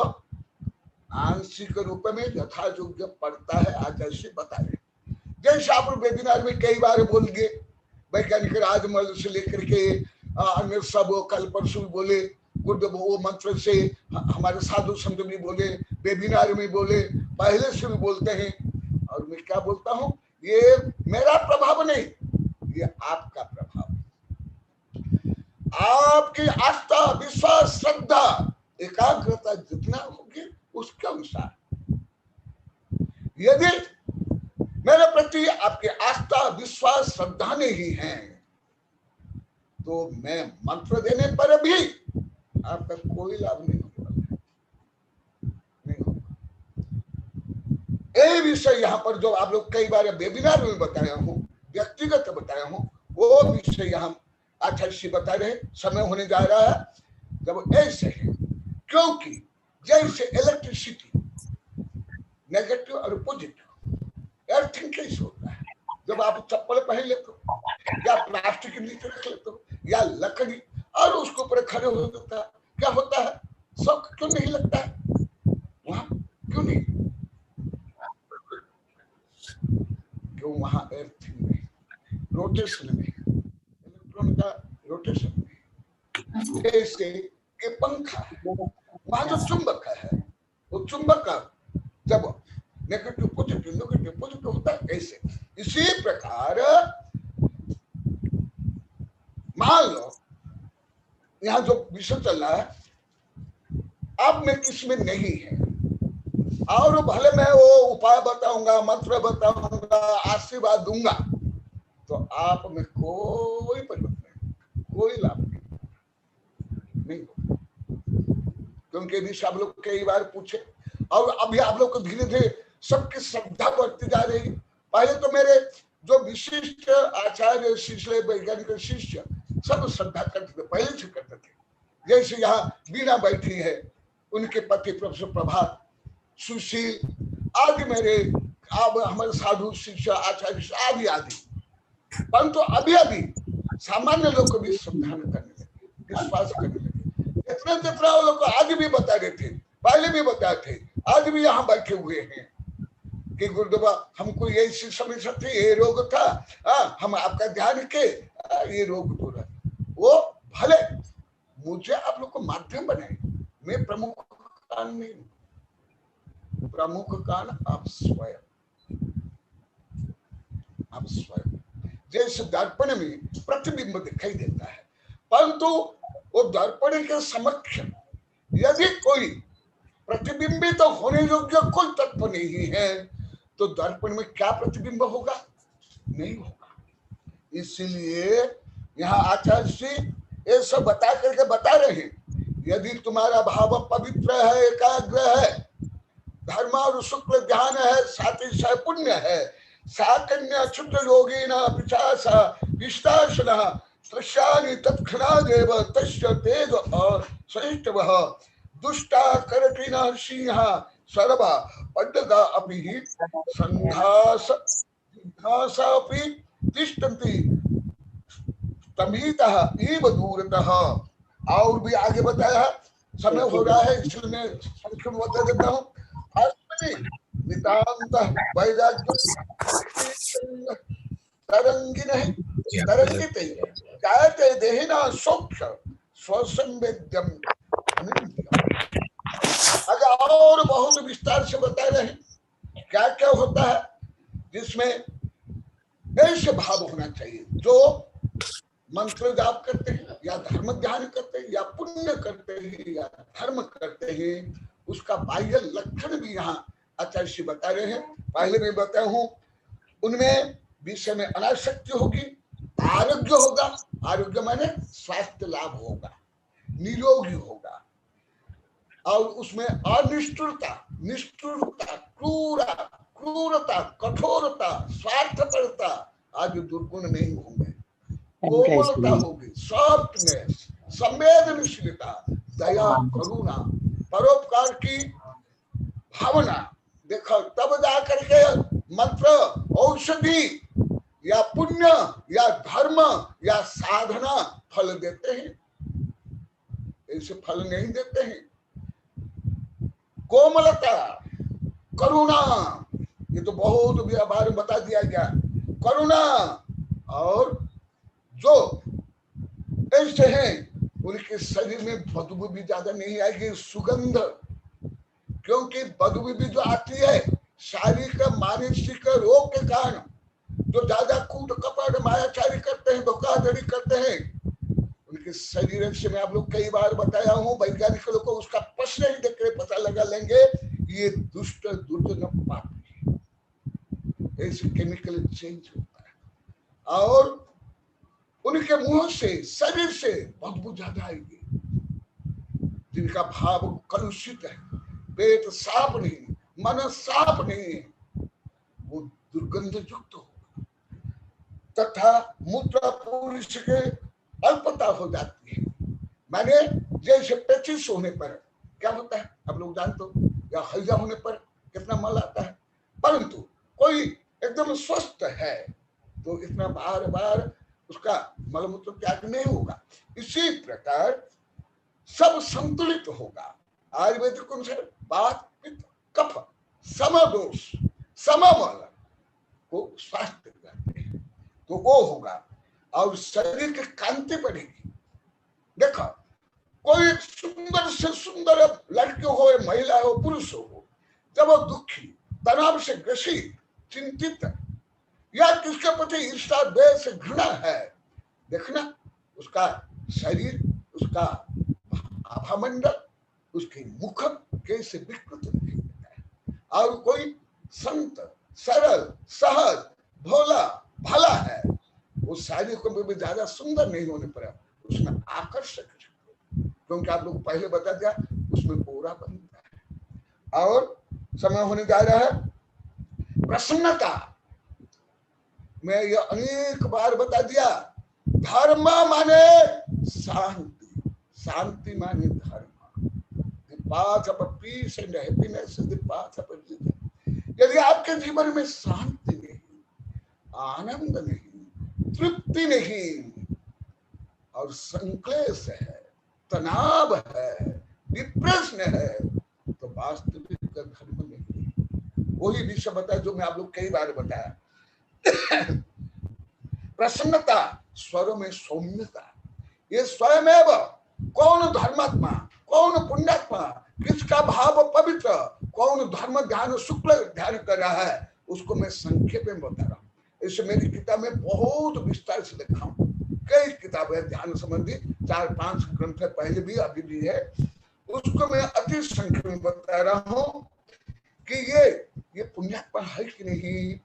[SPEAKER 4] आंशिक रूप में यथा योग्य पड़ता है। आज ऐसे बता रहे, जैसे आप वेबिनार में कई बार बोल गए, वैज्ञानिक राजमल से लेकर के अन्य सब कल परसों बोले, गुरुदेव वो मंत्र से हमारे साधु संत भी बोले, वेबिनार में बोले, पहले से भी बोलते हैं। और मैं क्या बोलता हूँ, ये मेरा प्रभाव नहीं, ये आपका प्रभाव, आपकी आस्था विश्वास श्रद्धा एकाग्रता जितना होगी उसके अनुसार। यदि मेरे प्रति आपकी आस्था विश्वास श्रद्धा नहीं है तो मैं मंत्र देने पर भी आपका कोई लाभ नहीं होगा, नहीं होगा। ये विषय यहाँ पर जो आप लोग कई बार वेबिनार में बताया हूँ, व्यक्तिगत बताया हूँ, वो विषय यहाँ आचार्य श्री बता रहे। समय होने जा रहा है जब ऐसे है, क्योंकि जैसे इलेक्ट्रिसिटी नेगेटिव और पॉजिटिव, अर्थिंग कैसे होता है? जब आप चप्पल पहन लेते हो या प्लास्टिक के नीचे रख लेते हो या लकड़ी और उसके ऊपर खड़े हो जाता है, क्या होता है? शौक क्यों नहीं लगता है वहां? क्यों नहीं? क्यों? वहां अर्थिंग में, रोटेशन में, इलेक्ट्रॉन का रोटेशन में। जैसे ये पंखा है, वहां जो चुंबक है, वो चुंबक का जब नेगेटिव पॉजिटिव होता है ऐसे। इसी प्रकार मान लो यहाँ जो विषय चल रहा है, अब मैं किसमें नहीं है और भले मैं वो उपाय बताऊंगा, मंत्र बताऊंगा, आशीर्वाद दूंगा, तो आप में कोई परिवर्तन नहीं, कोई लाभ नहीं। क्योंकि विषय आप लोग कई बार पूछे और अभी आप लोग को धीरे धीरे सबकी श्रद्धा बढ़ती जा रही है। पहले तो मेरे जो विशिष्ट आचार्य शिष्य वैज्ञानिक शिष्य सब श्रद्धा करते थे, पहले से करते थे। जैसे यहाँ बीना बैठी है, उनके पति प्रोफेसर प्रभात, सुशील आदि मेरे अब हमारे साधु शिष्य आचार्य आदि आदि। परंतु अभी अभी सामान्य लोग को भी श्रद्धा करने लगे, विश्वास करने लगे। इतना जितना वो लोग आगे भी बता रहे थे, पहले भी बताए थे, आज भी यहाँ बैठे हुए हैं कि गुरुदेवा हमको यही समस्या थी, ये रोग था, हम आपका ध्यान के ये रोग दूर है। वो भले मुझे आप लोग को माध्यम बनाए, मैं प्रमुख कान नहीं, प्रमुख कान आप स्वयं। आप स्वयं जैसे दर्पण में प्रतिबिंब दिखाई देता है, परंतु वो दर्पण के समक्ष यदि कोई प्रतिबिंबित तो होने योग्य कोई तत्व नहीं है, तो दर्पण में क्या प्रतिबिंब होगा? नहीं होगा। इसलिए यहाँ आचार्य जी ये सब बता करके बता रहे हैं, यदि तुम्हारा भाव पवित्र है, एकाग्र है, धर्म और शुक्ल ध्यान है, साथ ही साथ पुण्य है, साकन्या क्षुद्र योगी न पिशाचा विष्टाशना तस्यानि तत्क्षणादेव तस्य तेज और सहिष्टवः दुष्टा करटिना सिंह सर्व पड्डगा अपि संघास अपि तिष्ठन्ति तमितः इव दूरतः। और भी आगे बताया, समय हो रहा है इसलिए मैं संक्षेप बता देता हूँ। नितांत वैराग्य तरंगित जायते देहिना सोक्ष स्वसंवेद्यम। अगर और बहुत विस्तार से बता रहे हैं क्या क्या होता है, जिसमें ऐसे भाव होना चाहिए जो मंत्र जाप करते हैं या धर्म ध्यान करते हैं या पुण्य करते हैं या धर्म करते हैं, उसका बाह्य लक्षण भी यहाँ आचार्य श्री बता रहे हैं। पहले मैं बताया हूँ, उनमें विषय में अनासक्ति होगी, आरोग्य होगा, आरोग्य माने स्वास्थ्य लाभ होगा, निरोगी होगा, और उसमें अनिष्ठुरता, निष्ठुरता, क्रूरता, कठोरता, स्वार्थपरता आदि दुर्गुण नहीं होंगे, कोमलता होगी, सॉफ्टनेस, संवेदनशीलता, दया, करुणा, परोपकार की भावना। देखो तब जा करके मंत्र, औषधि या पुण्य या धर्म या साधना फल देते हैं, ऐसे फल नहीं देते हैं। कोमलता, करुणा, ये तो बहुत बार बता दिया गया, करुणा। और जो ऐसे हैं उनके शरीर में बदबू भी ज्यादा नहीं आएगी, सुगंध, क्योंकि बदबू भी जो आती है शारीरिक मानसिक रोग के कारण, जो ज्यादा कूट कपट मायाचारी करते हैं, धोखाधड़ी करते हैं, उनके शरीर से मैं आप लोग कई बार बताया हूँ, वैज्ञानिक लोग को उसका प्रश्न ही देख कर पता लगा लेंगे ये दुष्ट दुर्जन पापी है, ऐसे केमिकल चेंज होता है। और उनके मुंह से, शरीर से बदबू ज्यादा आएगी, जिनका भाव कलुषित है, पेट साफ नहीं, मन साफ नहीं, दुर्गंध युक्त होगा तथा मूत्र पुरुष के अल्पता हो जाती है। माने जैसे पेचिस होने पर क्या होता है आप लोग जानते हो, या हैजा होने पर कितना मल आता है, परंतु कोई एकदम स्वस्थ है तो इतना बार बार उसका मलमूत्र त्याग नहीं होगा। इसी प्रकार सब संतुलित होगा। आयुर्वेदिक अनुसार वात पित्त कफ समदोष सममल को स्वास्थ्य कहते हैं, तो वो होगा और शरीर की कांति बढ़ेगी। देखो कोई सुंदर से सुंदर लड़की हो, महिला हो, पुरुष हो, जब वो दुखी तनाव से ग्रसित चिंतित या किसके प्रति ईर्ष्या द्वेष घृणा है, देखना उसका शरीर, उसका आभामंडल, उसके मुख कैसे विकृत दिखाई देता है। और कोई संत सरल सहज भोला भला है, उस शारीरिक को भी ज्यादा सुंदर नहीं होने पर उसमें आकर्षक, क्योंकि आप लोग पहले बता दिया उसमें पूरा बनता है। और समय होने जा रहा है प्रसन्नता, मैं ये अनेक बार बता दिया, धर्म माने शांति, शांति माने धर्म। The path of peace and happiness is the path of religion. यदि आपके जीवन में शांति नहीं, आनंद नहीं, तृप्ति नहीं और संक्लेश है, तनाव है, डिप्रेशन है, तो वास्तविक धर्म नहीं। वही विषय बताया जो मैं आप लोग कई बार बताया। प्रसन्नता, स्वर में सौम्यता, ये स्वयमेव कौन धर्मात्मा, कौन पुण्यात्मा, किसका भाव पवित्र, कौन धर्म ध्यान शुक्ल ध्यान कर रहा है, उसको मैं संक्षेप में बता रहा हूँ। इसे मेरी किताब में बहुत विस्तार से लिखा हूँ, कई किताबें ध्यान संबंधी 4-5 ग्रंथ पहले भी अभी भी है, उसको मैं अति संक्षेप में बता रहा हूँ कि ये पुण्यात्मा है कि नहीं,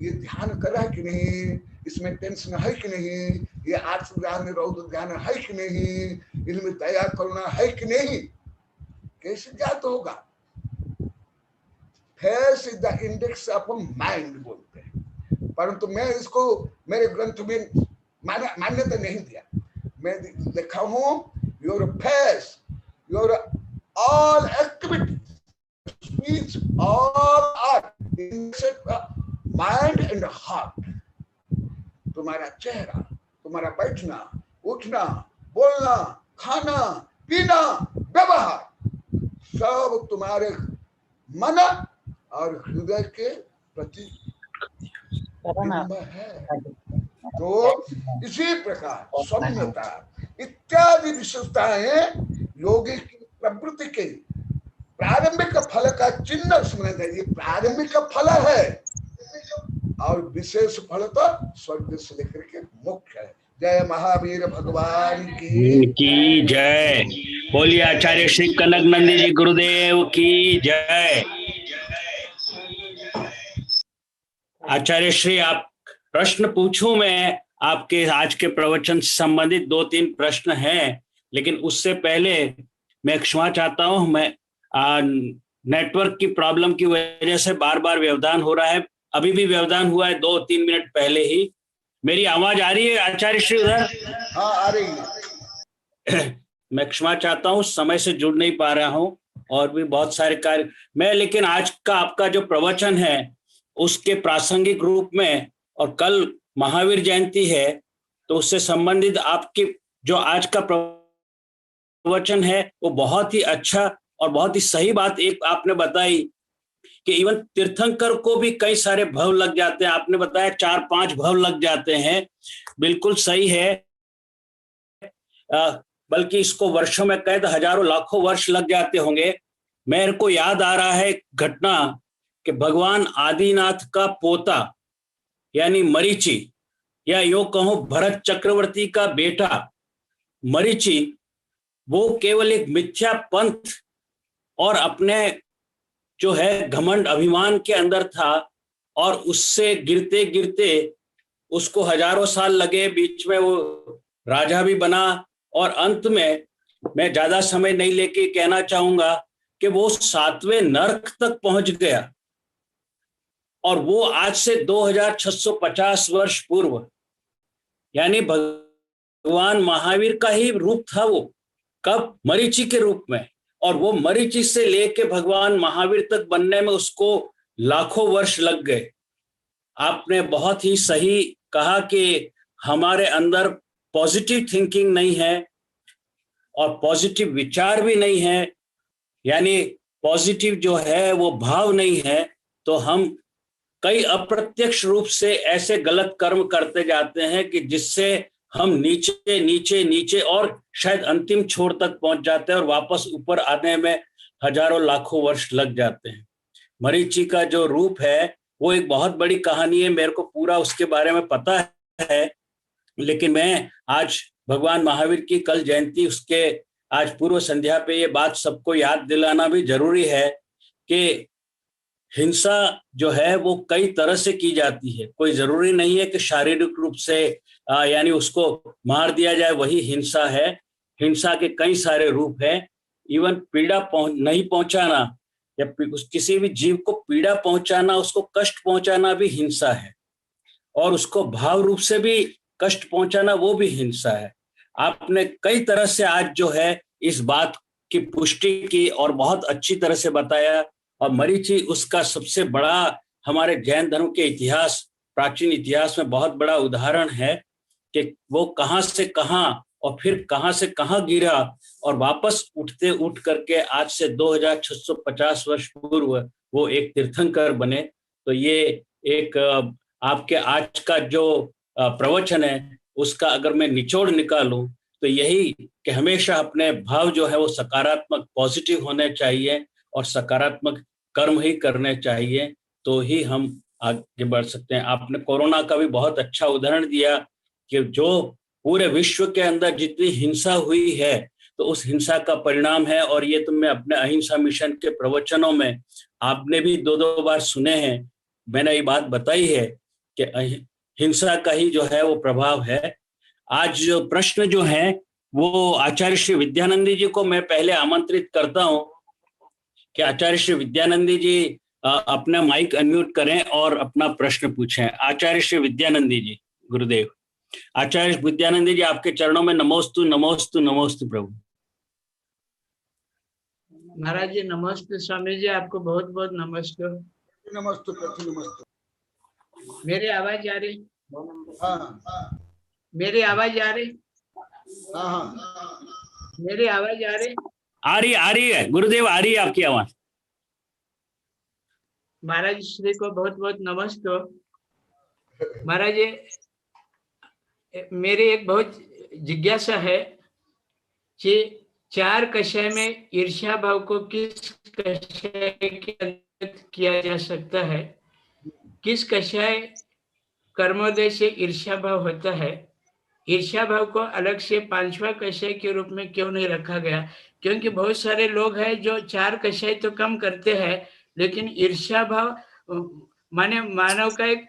[SPEAKER 4] ये ध्यान कर रहा है कि नहीं, इसमें टेंशन है कि नहीं, ये आत्म ध्यान रौद्र ध्यान है कि नहीं, इनमें दया करुणा है कि नहीं, कैसे ज्ञात होगा। Face is the index of mind बोलते हैं, परंतु मैं इसको मेरे ग्रंथ में मान्यता नहीं दिया। मैं लिखा हूं your face, your all activities, speech, all art, mind and heart, तुम्हारा चेहरा, तुम्हारा बैठना उठना बोलना खाना पीना व्यवहार सब तुम्हारे मन और हृदय के प्रति है। तो इसी प्रकार सौम्यता इत्यादि विशेषताएं योगी की प्रवृत्ति के प्रारंभिक फल का चिन्ह समझना चाहिए। प्रारंभिक फल है और विशेष फल तो स्वर्ग से लेकर के मोक्ष है। जय महावीर भगवान
[SPEAKER 3] की जय। बोलिए आचार्य श्री कनक नंदी जी गुरुदेव की जय। आचार्य श्री, आप प्रश्न पूछूं मैं? आपके आज के प्रवचन से संबंधित 2-3 प्रश्न हैं, लेकिन उससे पहले मैं क्षमा चाहता हूं। मैं नेटवर्क की प्रॉब्लम की वजह से बार बार व्यवधान हो रहा है, अभी भी व्यवधान हुआ है 2-3 मिनट पहले ही। मेरी आवाज आ रही है आचार्य श्री उधर?
[SPEAKER 4] हाँ आ रही है।
[SPEAKER 3] मैं क्षमा चाहता हूँ, समय से जुड़ नहीं पा रहा हूँ और भी बहुत सारे कार्य मैं, लेकिन आज का आपका जो प्रवचन है उसके प्रासंगिक रूप में, और कल महावीर जयंती है तो उससे संबंधित आपकी जो आज का प्रवचन है वो बहुत ही अच्छा और बहुत ही सही बात एक आपने बताई कि इवन तीर्थंकर को भी कई सारे भव लग जाते हैं। आपने बताया 4-5 भव लग जाते हैं, बिल्कुल सही है। बल्कि इसको वर्षों में कहे तो हजारों लाखों वर्ष लग जाते होंगे। मेरे को याद आ रहा है घटना कि भगवान आदिनाथ का पोता यानी मरीचि, या यूं कहूं भरत चक्रवर्ती का बेटा मरीचि, वो केवल एक मिथ्या पंथ और अपने जो है घमंड अभिमान के अंदर था, और उससे गिरते गिरते उसको हजारों साल लगे, बीच में वो राजा भी बना, और अंत में मैं ज्यादा समय नहीं लेके कहना चाहूंगा कि वो 7वें नरक तक पहुंच गया। और वो आज से 2650 वर्ष पूर्व, यानी भगवान महावीर का ही रूप था वो। कब? मरीचि के रूप में। और वो मरीचि से लेके भगवान महावीर तक बनने में उसको लाखों वर्ष लग गए। आपने बहुत ही सही कहा कि हमारे अंदर पॉजिटिव थिंकिंग नहीं है और पॉजिटिव विचार भी नहीं है, यानी पॉजिटिव जो है वो भाव नहीं है, तो हम कई अप्रत्यक्ष रूप से ऐसे गलत कर्म करते जाते हैं कि जिससे हम नीचे नीचे नीचे और शायद अंतिम छोर तक पहुंच जाते हैं और वापस ऊपर आने में हजारों लाखों वर्ष लग जाते हैं। मरीचि का जो रूप है वो एक बहुत बड़ी कहानी है, मेरे को पूरा उसके बारे में पता है, लेकिन मैं आज भगवान महावीर की कल जयंती, उसके आज पूर्व संध्या पे ये बात सबको याद दिलाना भी जरूरी है कि हिंसा जो है वो कई तरह से की जाती है। कोई जरूरी नहीं है कि शारीरिक रूप से यानी उसको मार दिया जाए वही हिंसा है। हिंसा के कई सारे रूप हैं। इवन पीड़ा नहीं पहुंचाना या किसी भी जीव को पीड़ा पहुंचाना, उसको कष्ट पहुंचाना भी हिंसा है, और उसको भाव रूप से भी कष्ट पहुंचाना वो भी हिंसा है। आपने कई तरह से आज जो है इस बात की पुष्टि की और बहुत अच्छी तरह से बताया। और मरीचि उसका सबसे बड़ा हमारे जैन धर्म के इतिहास, प्राचीन इतिहास में बहुत बड़ा उदाहरण है कि वो कहां से कहां और फिर कहां से कहां गिरा और वापस उठ करके आज से 2650 वर्ष पूर्व वो एक तीर्थंकर बने। तो ये एक आपके आज का जो प्रवचन है उसका अगर मैं निचोड़ निकालूं तो यही कि हमेशा अपने भाव जो है वो सकारात्मक, पॉजिटिव होने चाहिए और सकारात्मक कर्म ही करने चाहिए, तो ही हम आगे बढ़ सकते हैं। आपने कोरोना का भी बहुत अच्छा उदाहरण दिया कि जो पूरे विश्व के अंदर जितनी हिंसा हुई है तो उस हिंसा का परिणाम है। और ये तो मैं अपने अहिंसा मिशन के प्रवचनों में आपने भी 2-2 बार सुने हैं, मैंने ये बात बताई है कि हिंसा का ही जो है वो प्रभाव है। आज जो प्रश्न जो है वो आचार्य श्री विद्यानंदी जी को मैं पहले आमंत्रित करता हूं कि आचार्य श्री विद्यानंदी जी अपना माइक अनम्यूट करें और अपना प्रश्न पूछें। आचार्य श्री विद्यानंदी जी, गुरुदेव। आचार्य विद्यानंदी जी, आपके चरणों में नमोस्तु नमोस्तु नमोस्तु प्रभु।
[SPEAKER 5] महाराज जी नमस्ते। स्वामी जी आपको बहुत बहुत नमस्ते।
[SPEAKER 4] नमस्ते प्रभु, नमस्ते।
[SPEAKER 5] मेरी आवाज आ रही?
[SPEAKER 4] हाँ
[SPEAKER 5] मेरी आवाज आ रही?
[SPEAKER 4] हाँ
[SPEAKER 5] मेरी आवाज आ रही?
[SPEAKER 3] आ रही है गुरुदेव, आ रही है आपकी आवाज।
[SPEAKER 5] महाराज श्री को बहुत बहुत नमस्ते। महाराज जी, मेरी एक बहुत जिज्ञासा है कि 4 कषाय में ईर्ष्या भाव को किस कषाय के अंतर्गत किया जा सकता है? किस कषाय कर्मोदय से ईर्ष्या भाव होता है? ईर्ष्या भाव को अलग से 5वां कषाय के रूप में क्यों नहीं रखा गया? क्योंकि बहुत सारे लोग हैं जो 4 कषाय तो कम करते हैं, लेकिन ईर्ष्या भाव माने मानव का एक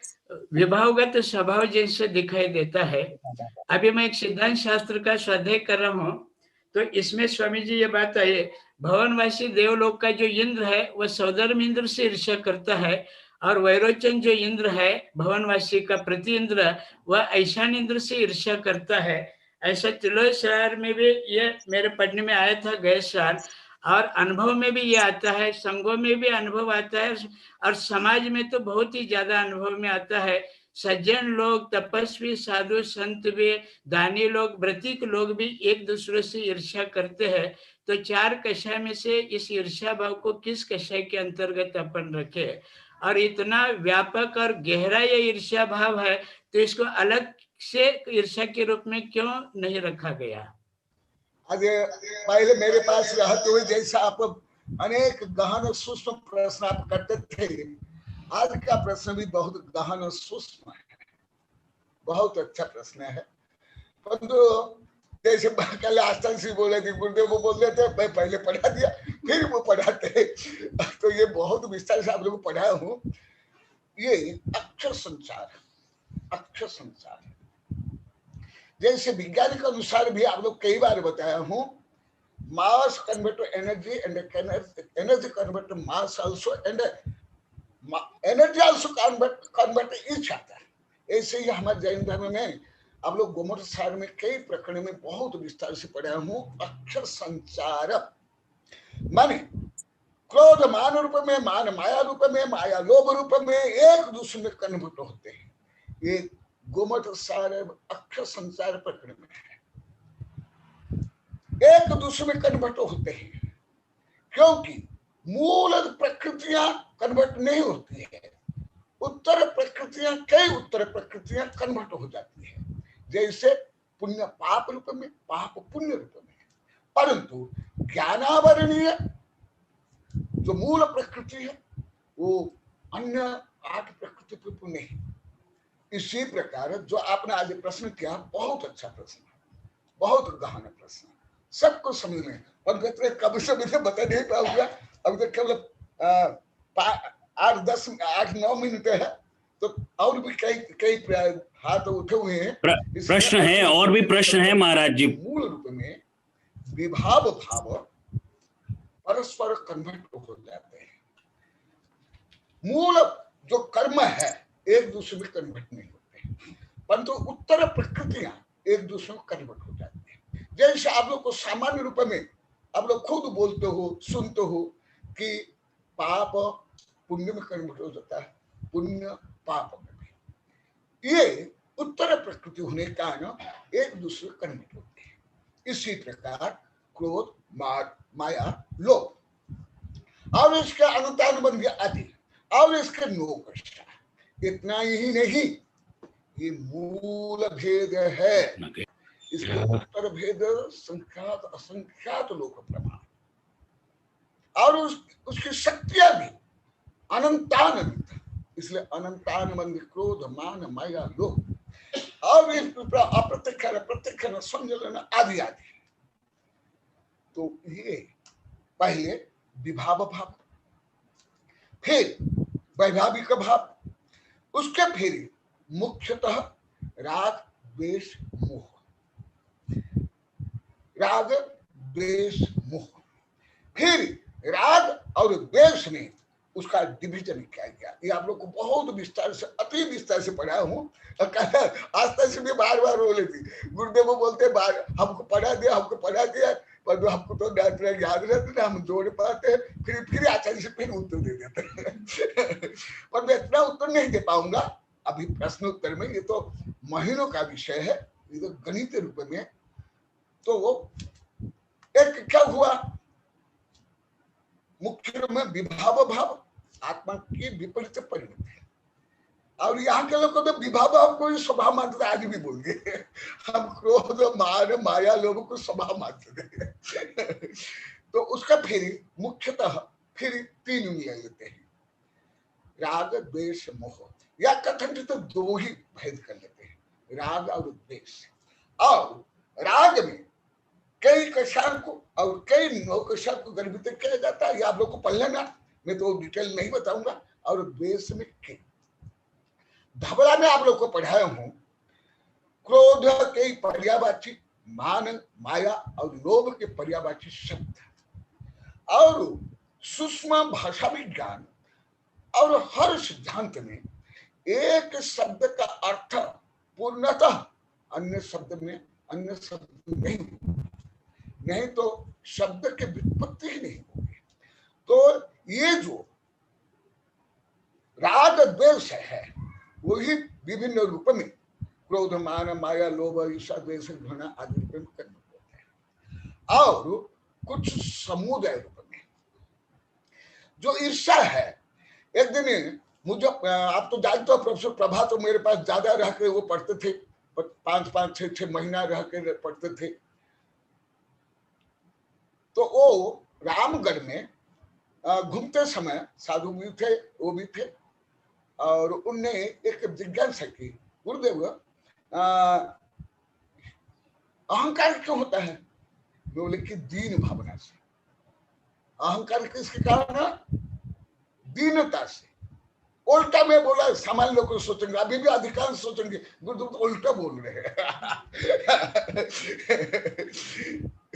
[SPEAKER 5] विभावगत स्वभाव जैसे दिखाई देता है। अभी मैं एक सिद्धांत शास्त्र का स्वाध्याय कर रहा हूँ, तो इसमें स्वामी जी ये बात है, भवनवासी देवलोक का जो इंद्र है वह सौधर्म इंद्र से ईर्ष्या करता है, और वैरोचन जो इंद्र है भवनवासी का प्रति इंद्र, वह ऐशान इंद्र से ईर्ष्या करता है। ऐसा तिलोय शहर में भी ये मेरे पढ़ने में आया था गए साल, और अनुभव में भी ये आता है, संघों में भी अनुभव आता है, और समाज में तो बहुत ही ज्यादा अनुभव में आता है। सज्जन लोग, तपस्वी, साधु, संत भी, दानी लोग, व्रतिक लोग भी एक दूसरे से ईर्ष्या करते हैं। तो 4 कषाय में से इस ईर्ष्या भाव को किस कषाय के अंतर्गत अपन रखे? और इतना व्यापक और गहरा ये ईर्ष्या भाव है, तो इसको अलग से ईर्ष्या के रूप में क्यों नहीं रखा गया?
[SPEAKER 4] आज पहले मेरे पास रहते हुए जैसा आप अनेक गहन सूक्ष्म प्रश्न आप करते थे, आज का प्रश्न भी बहुत गहन सूक्ष्म है, बहुत अच्छा प्रश्न है। परंतु जैसे कल आस्था सिंह बोले थे, गुरुदेव वो बोल रहे थे मैं पहले पढ़ा दिया फिर वो पढ़ाते, तो ये बहुत विस्तार से आप लोग पढ़ाया हूँ। ये अक्षर संचार, अक्षर संचार जैसे विज्ञान के अनुसार भी आप लोग कई बार बताया हूँ, mass convert to energy and energy convert to mass also, and energy also convert each other. ऐसे ही हमारे जैन धर्म में आप लोग गोमठ सार में कई प्रकरण में बहुत विस्तार से पढ़ा हूं। अक्षर संचार माने क्रोध मान रूप में, मान माया रूप में, माया लोभ रूप में एक दूसरे में कन्वर्ट होते हैं। ये गोमठ सार अक्षर संचार प्रकरण में है, एक दूसरे में कन्वर्ट होते हैं, क्योंकि मूल प्रकृतियां कन्वर्ट नहीं होती है, उत्तर प्रकृतियां, कई उत्तर प्रकृतियां कन्वर्ट हो जाती है। जैसे पुण्य पाप रूप में, पाप पुण्य रूप में, परंतु ज्ञानावरणीय जो मूल प्रकृति है वो अन्य 8 प्रकृति रूप नहीं। इसी प्रकार जो आपने आज प्रश्न किया, बहुत अच्छा प्रश्न, बहुत गहन प्रश्न, सबको समझ में, पर कब से मुझे बता नहीं पाऊंगा, अभी तक केवल 8-9 मिनट है, तो और भी कई हाथ उठे हुए हैं,
[SPEAKER 3] प्रश्न है, और भी प्रश्न है महाराज जी।
[SPEAKER 4] मूल रूप में विभाव भाव परस्पर कन्वर्ट हो जाते हैं। मूल जो कर्म है एक दूसरे में कन्वर्ट नहीं होते, परंतु उत्तर प्रकृतियां एक दूसरे में कन्वर्ट हो जाती है। जैसे आप लोग को सामान्य रूप में आप लोग खुद बोलते हो, सुनते हो कि पाप पुण्य में कन्वर्ट हो जाता है, पुण्य पाप में भी। ये उत्तर प्रकृति होने के कारण एक दूसरे कन्वर्ट होते हैं। इसी प्रकार क्रोध, माया, लोभ और इसके अनंतानुबंधी आदि और इसके 9 कष्ट, इतना ही नहीं, ये मूल भेद है। इसके उत्तर भेद संख्यात असंख्यात लोक प्रमाण, और उसकी शक्तियां भी अनंतानंत, इसलिए अनंतानुबंधी क्रोध, मान, माया, लोभ और अप्रत्यक्ष संजलन आदि आदि। तो ये पहले विभाव भाव, फिर वैभाविक भाव, उसके फिर मुख्यतः राग द्वेष मोह, राग द्वेष मोह, फिर राग और द्वेष में उसका डिवीजन किया गया। ये आप लोग को बहुत विस्तार से, अति विस्तार से पढ़ा हूँ। आज तक से भी बार बार बोले थी, गुरुदेव वो बोलते बार हमको पढ़ा दिया, हमको पढ़ा दिया, पर हमको तो याद रहते ना, हम जोड़ पाते, फिर आचार्य से फिर उत्तर दे देते पर मैं इतना उत्तर नहीं दे पाऊंगा अभी प्रश्न उत्तर में। ये तो महीनों का विषय है, ये तो गणित रूप में। तो एक क्या हुआ, मुख्य रूप में विभाव भाव आत्मा की विपरीत परिणति है, और यहाँ के लोग तो विभाव भाव को स्वभाव मानते, आज भी बोल गए हम क्रोध, मान, माया, लोभ को स्वभाव मानते थे तो उसका फिर मुख्यतः फिर 3 मिला लेते हैं, राग द्वेष मोह, या कथन तो 2 ही भेद कर लेते हैं, राग और द्वेष। और राग में कई कक्षाओं को और कई 9 कक्षाओं को गर्भित किया जाता है, ये आप लोग को पढ़ लेना, मैं तो डिटेल नहीं बताऊंगा। और द्वेष में कई धबला में आप लोग को पढ़ाया हूं, क्रोध के पर्यायवाची, मान, माया और लोभ के पर्यायवाची शब्द, और सूक्ष्म भाषा विज्ञान और हर सिद्धांत में एक शब्द का अर्थ पूर्णतः अन्य शब्द में नहीं तो शब्द की व्युत्पत्ति ही नहीं होगी। तो ये जो राग द्वेष है वही विभिन्न रूप में क्रोध, मान, माया, लोभ, ईर्ष्या, द्वेष, घृणा आदि रूप में कर्म होते हैं। और कुछ समुदाय रूप में जो ईर्ष्या है, एक दिन मुझे, आप तो जानते हो प्रोफेसर प्रभा तो मेरे पास ज्यादा रह के वो पढ़ते थे, 5-5, 6 महीना रह के पढ़ते थे। तो वो रामगढ़ में घूमते समय साधु भी थे, वो भी थे, और उनने एक जिज्ञासा की, गुरुदेव अहंकार क्यों होता है? बोले कि दीन भावना से। अहंकार किसके कारण? दीनता से। उल्टा में बोला, सामान्य लोग सोचेंगे, अभी भी अधिकांश सोचेंगे गुरुदेव तो उल्टा बोल रहे हैं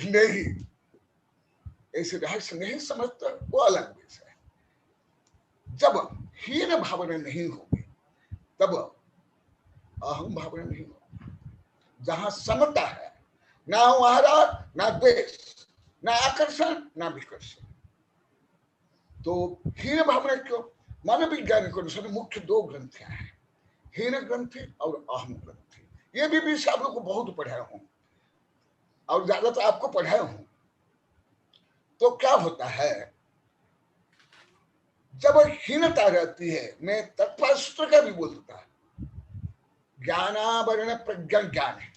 [SPEAKER 4] नहीं, ऐसे रहस्य नहीं समझता, वो अलग विषय है। जब हीन भावना नहीं होगी तब अहम भावना नहीं होगी। जहां समता है, ना वहां राग, ना द्वेष, ना आकर्षण, ना विकर्षण। तो हीन भावना क्यों? मानव विज्ञान के अनुसार मुख्य दो ग्रंथियां हैं, हीन ग्रंथि और अहम ग्रंथि। ये भी आप लोग को बहुत पढ़ाया हूं और ज्यादा तो आपको पढ़ाया हूं। तो क्या होता है, जब हीनता रहती है, मैं तत्वशास्त्र का भी बोलता है, ज्ञानावरण प्रज्ञा ज्ञान है।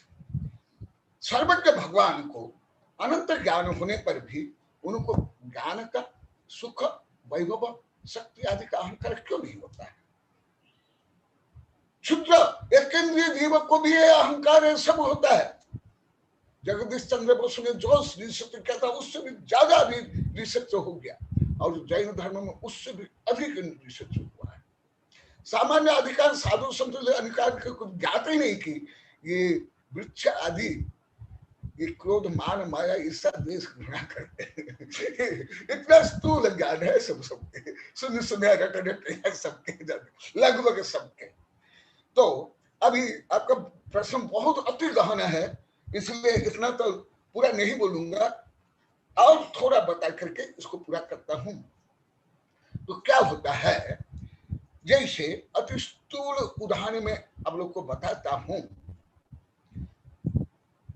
[SPEAKER 4] सर्वज्ञ भगवान को अनंत ज्ञान होने पर भी उनको ज्ञान का, सुख, वैभव, शक्ति आदि का अहंकार क्यों नहीं होता है? क्षुद्र एक इंद्रिय जीव को भी ये अहंकार है, सब होता है। जगदीश चंद्र बसु ने जो रिसर्च किया था उससे भी ज्यादा भी रिसर्च हो गया, और जैन धर्म में उससे भी अधिक रिसर्च हुआ है। सामान्य अधिकांश साधु संत अधिकार के कुछ ज्ञात ही नहीं कि ये वृक्ष आदि, ये क्रोध, मान, माया, ईर्ष्या, द्वेष, घृणा करते हैं। इतना स्थूल ज्ञान है सबके, सुने रटने सबके, लगभग सबके। तो अभी आपका प्रश्न बहुत अति गहन है, इसलिए इतना तो पूरा नहीं बोलूंगा और थोड़ा बता करके इसको पूरा करता हूं। तो क्या होता है, जैसे अति स्थूल उदाहरण में आप लोग को बताता हूं,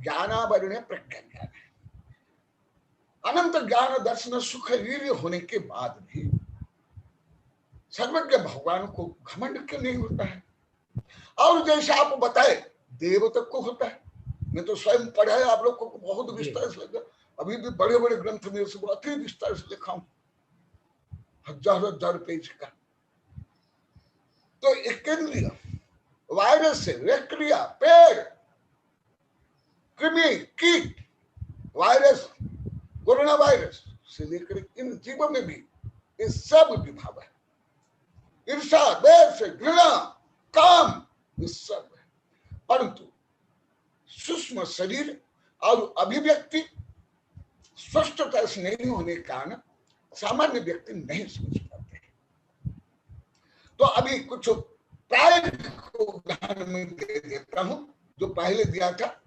[SPEAKER 4] ज्ञानावरण प्रज्ञा ज्ञान है। अनंत ज्ञान दर्शन सुख वीर्य होने के बाद भी सर्वज्ञ भगवान को घमंड क्यों नहीं होता है? और जैसे आप बताए देव तक को होता है। मैं तो स्वयं पढ़ा है, आप लोग को बहुत विस्तार से लगा, अभी भी बड़े बड़े ग्रंथ में से अति विस्तार से लिखा हूं, हजार पेज का। तो एक इंद्रिय, वायरस से, बैक्टीरिया, पेड़, कृमि, कीट, वायरस, कोरोना वायरस से लेकर इन जीवों में भी ये सब विभाव है। ईर्षा, द्वेष, घृणा, काम, ये सब है। परंतु सूक्ष्म शरीर और अभिव्यक्ति स्पष्टता से नहीं होने के कारण सामान्य व्यक्ति नहीं समझ पाते। तो अभी कुछ प्रायोगिक उदाहरण में दे देता हूं, जो पहले दिया था।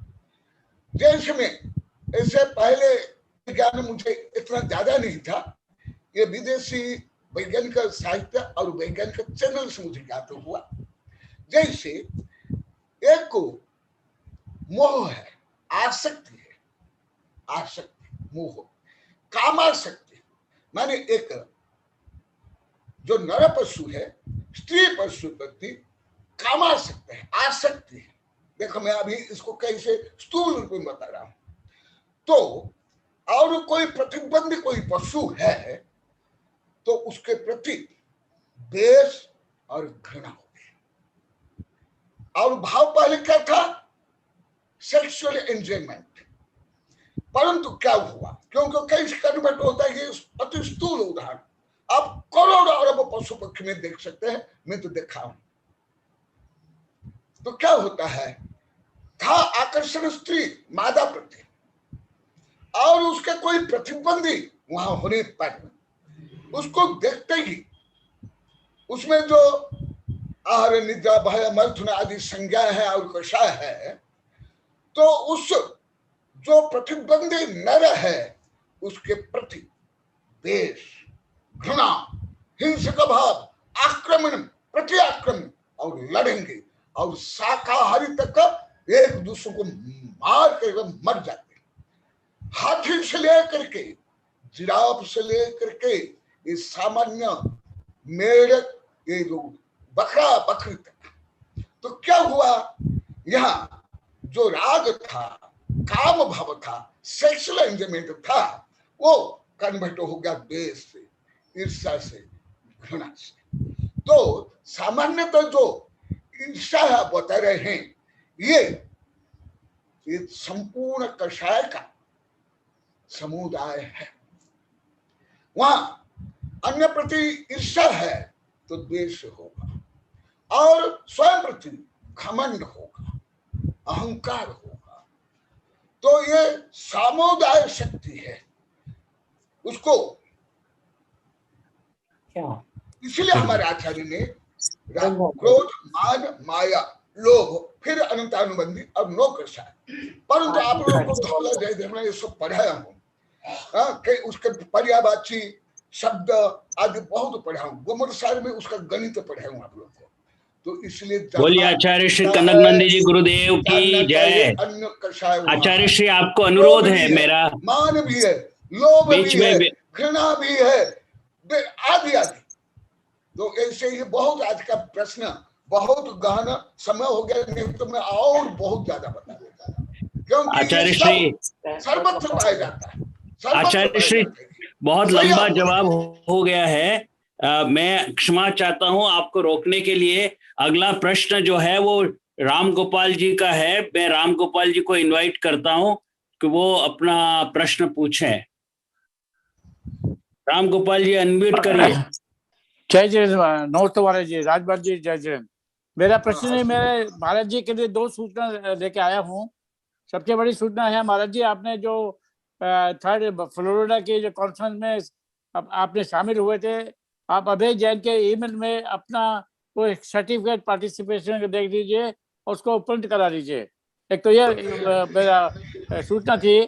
[SPEAKER 4] जैसे में ऐसे पहले ज्ञान मुझे इतना ज्यादा नहीं था, ये विदेशी वैज्ञानिक साहित्य और वैज्ञानिक चैनल से मुझे ज्ञात हुआ। जैसे एक को मोह है, आसक्ति है, आसक्ति, मोह, कामासक्ति, माने एक जो नर पशु है, स्त्री पशु प्रति कामासक्त है, आसक्ति है। देखो मैं अभी इसको कैसे स्थूल रूप में बता रहा हूं। तो और कोई प्रतिबंधी कोई पशु है तो उसके प्रति द्वेष और घृणा हो गई। और भाव पहले क्या था? Sexual enjoyment. परंतु क्या हुआ, क्योंकि कैसे कन्वर्ट होता है, ये अति स्थूल उदाहरण आप करोड़ों अरब पशु पक्षी में देख सकते हैं, मैं तो देखा हूं। तो क्या होता है, था आकर्षण स्त्री मादा प्रति, और उसके कोई प्रतिबंधी वहां होने पर उसको देखते ही उसमें जो आहार, निद्रा, भय, मैथुन आदि संज्ञा है और कषाय है, तो उस जो प्रतिबंधी नर है उसके प्रति द्वेष, घृणा, हिंसक भाव, आक्रमण, प्रति आक्रमण, और लड़ेंगे और शाकाहारी तक एक दूसरे को मार कर मर जाते। हाथी से लेकर के, जिराफ से लेकर के, ये सामान्य मेढक, ये जो बकरा बकरी तक। तो क्या हुआ, यहाँ जो राग था, काम भाव था, सेक्सुअल एंजॉयमेंट था, वो कन्वर्ट हो गया द्वेष से, ईर्ष्या से, घृणा से। तो सामान्यतः तो जो ईर्ष्या बता रहे हैं, ये संपूर्ण कषाय का समुदाय है। वहां अन्य प्रति ईर्ष्या है तो द्वेष होगा, और स्वयं प्रति घमंड होगा, अहंकार होगा। तो ये सामुदाय शक्ति है। उसको इसलिए हमारे आचार्य ने क्रोध, मान, माया, लोभ, फिर अनंतानुबंधी और नो कषाय। परंतु आप लोगों को धौला जय देवना ये सब पढ़ाया हूँ, कि उसके पर्यायवाची शब्द आदि बहुत पढ़ा हूँ। गुमर सार में उसका गणित पढ़ा हूँ आप लोग को। तो इसलिए
[SPEAKER 3] बोलिए आचार्य श्री कनकनंदी जी गुरुदेव की जय।
[SPEAKER 4] अन्य कषाय
[SPEAKER 3] आचार्य श्री आपको अनुरोध है मेरा,
[SPEAKER 4] मान भी है, लोभ
[SPEAKER 3] बीच
[SPEAKER 4] भी है,
[SPEAKER 3] में
[SPEAKER 4] घृणा भी है, आदि आदि। तो ऐसे ही बहुत आज का प्रश्न बहुत गहन समय हो गया, नहीं तो मैं और बहुत ज्यादा बता देता, क्योंकि
[SPEAKER 3] आचार्य
[SPEAKER 4] ये
[SPEAKER 3] श्री
[SPEAKER 4] सर्वत्र पाया जाता है।
[SPEAKER 3] आचार्य श्री बहुत लंबा जवाब हो गया है। मैं क्षमा चाहता हूं आपको रोकने के लिए। अगला प्रश्न जो है वो राम गोपाल जी का है। मैं राम गोपाल जी को इनवाइट करता हूं कि वो अपना प्रश्न पूछें। राम गोपाल जी अनम्यूट करिए।
[SPEAKER 6] जय जय नमस्ते महाराज जी, राजभर जी जय जय। मेरा प्रश्न है, मेरे महाराज जी के लिए 2 सूचना लेके आया हूँ। सबसे बड़ी सूचना है महाराज जी, आपने जो 3rd फ्लोरिडा की जो कॉन्फ्रेंस में आपने शामिल हुए थे, आप अभय जैन के ईमेल में अपना वो सर्टिफिकेट पार्टिसिपेशन देख लीजिए, उसको प्रिंट करा लीजिए। एक तो ये मेरा सूचना थी।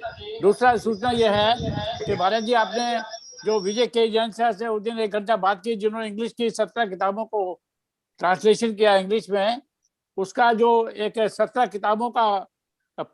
[SPEAKER 6] दूसरा सूचना यह है कि महाराज जी आपने जो विजय के जैन साहब से उस दिन 1 घंटा बात की, जिन्होंने इंग्लिश की 17 किताबों को ट्रांसलेशन किया इंग्लिश में, उसका जो एक 17 किताबों का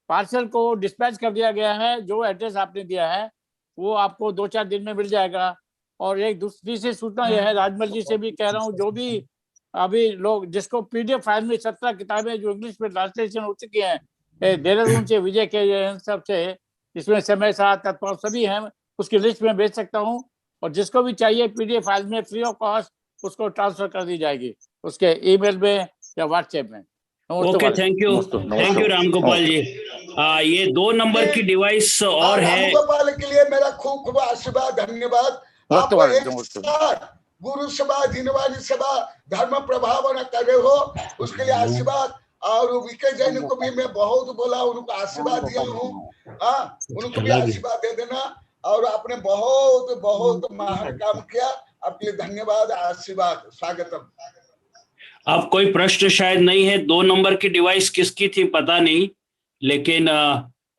[SPEAKER 6] पार्सल को डिस्पैच कर दिया गया है। जो एड्रेस आपने दिया है वो आपको 2-4 दिन में मिल जाएगा। और एक दूसरी से सूचना यह है, राजमल जी से भी कह रहा हूँ, जो भी अभी लोग जिसको PDF फाइल में 17 किताबें जो इंग्लिश में ट्रांसलेशन हो चुकी हैं, देहरादून से विजय के सब से, इसमें समय साथ तत्पर सभी हैं, उसकी लिस्ट में भेज सकता हूँ। और जिसको भी चाहिए PDF फाइल में फ्री ऑफ कॉस्ट उसको ट्रांसफर कर दी जाएगी, उसके ईमेल में या व्हाट्सएप में।
[SPEAKER 3] Okay, thank you Ram Gopal ji. ये 2 नंबर की डिवाइस और है।
[SPEAKER 4] राम गोपाल के लिए मेरा खूब खूब आशीर्वाद, धन्यवाद। आप एक साथ गुरु सभा, जिनवानी सभा, धर्म प्रभाव न करे हो, उसके लिए आशीर्वाद। और विके जैन को भी मैं बहुत बोला, उनको आशीर्वाद दिया हूँ, उनको भी आशीर्वाद दे देना। और आपने बहुत बहुत महान काम किया, आपके लिए धन्यवाद, आशीर्वाद, स्वागतम।
[SPEAKER 3] अब कोई प्रश्न शायद नहीं है। 2 नंबर की डिवाइस किसकी थी पता नहीं, लेकिन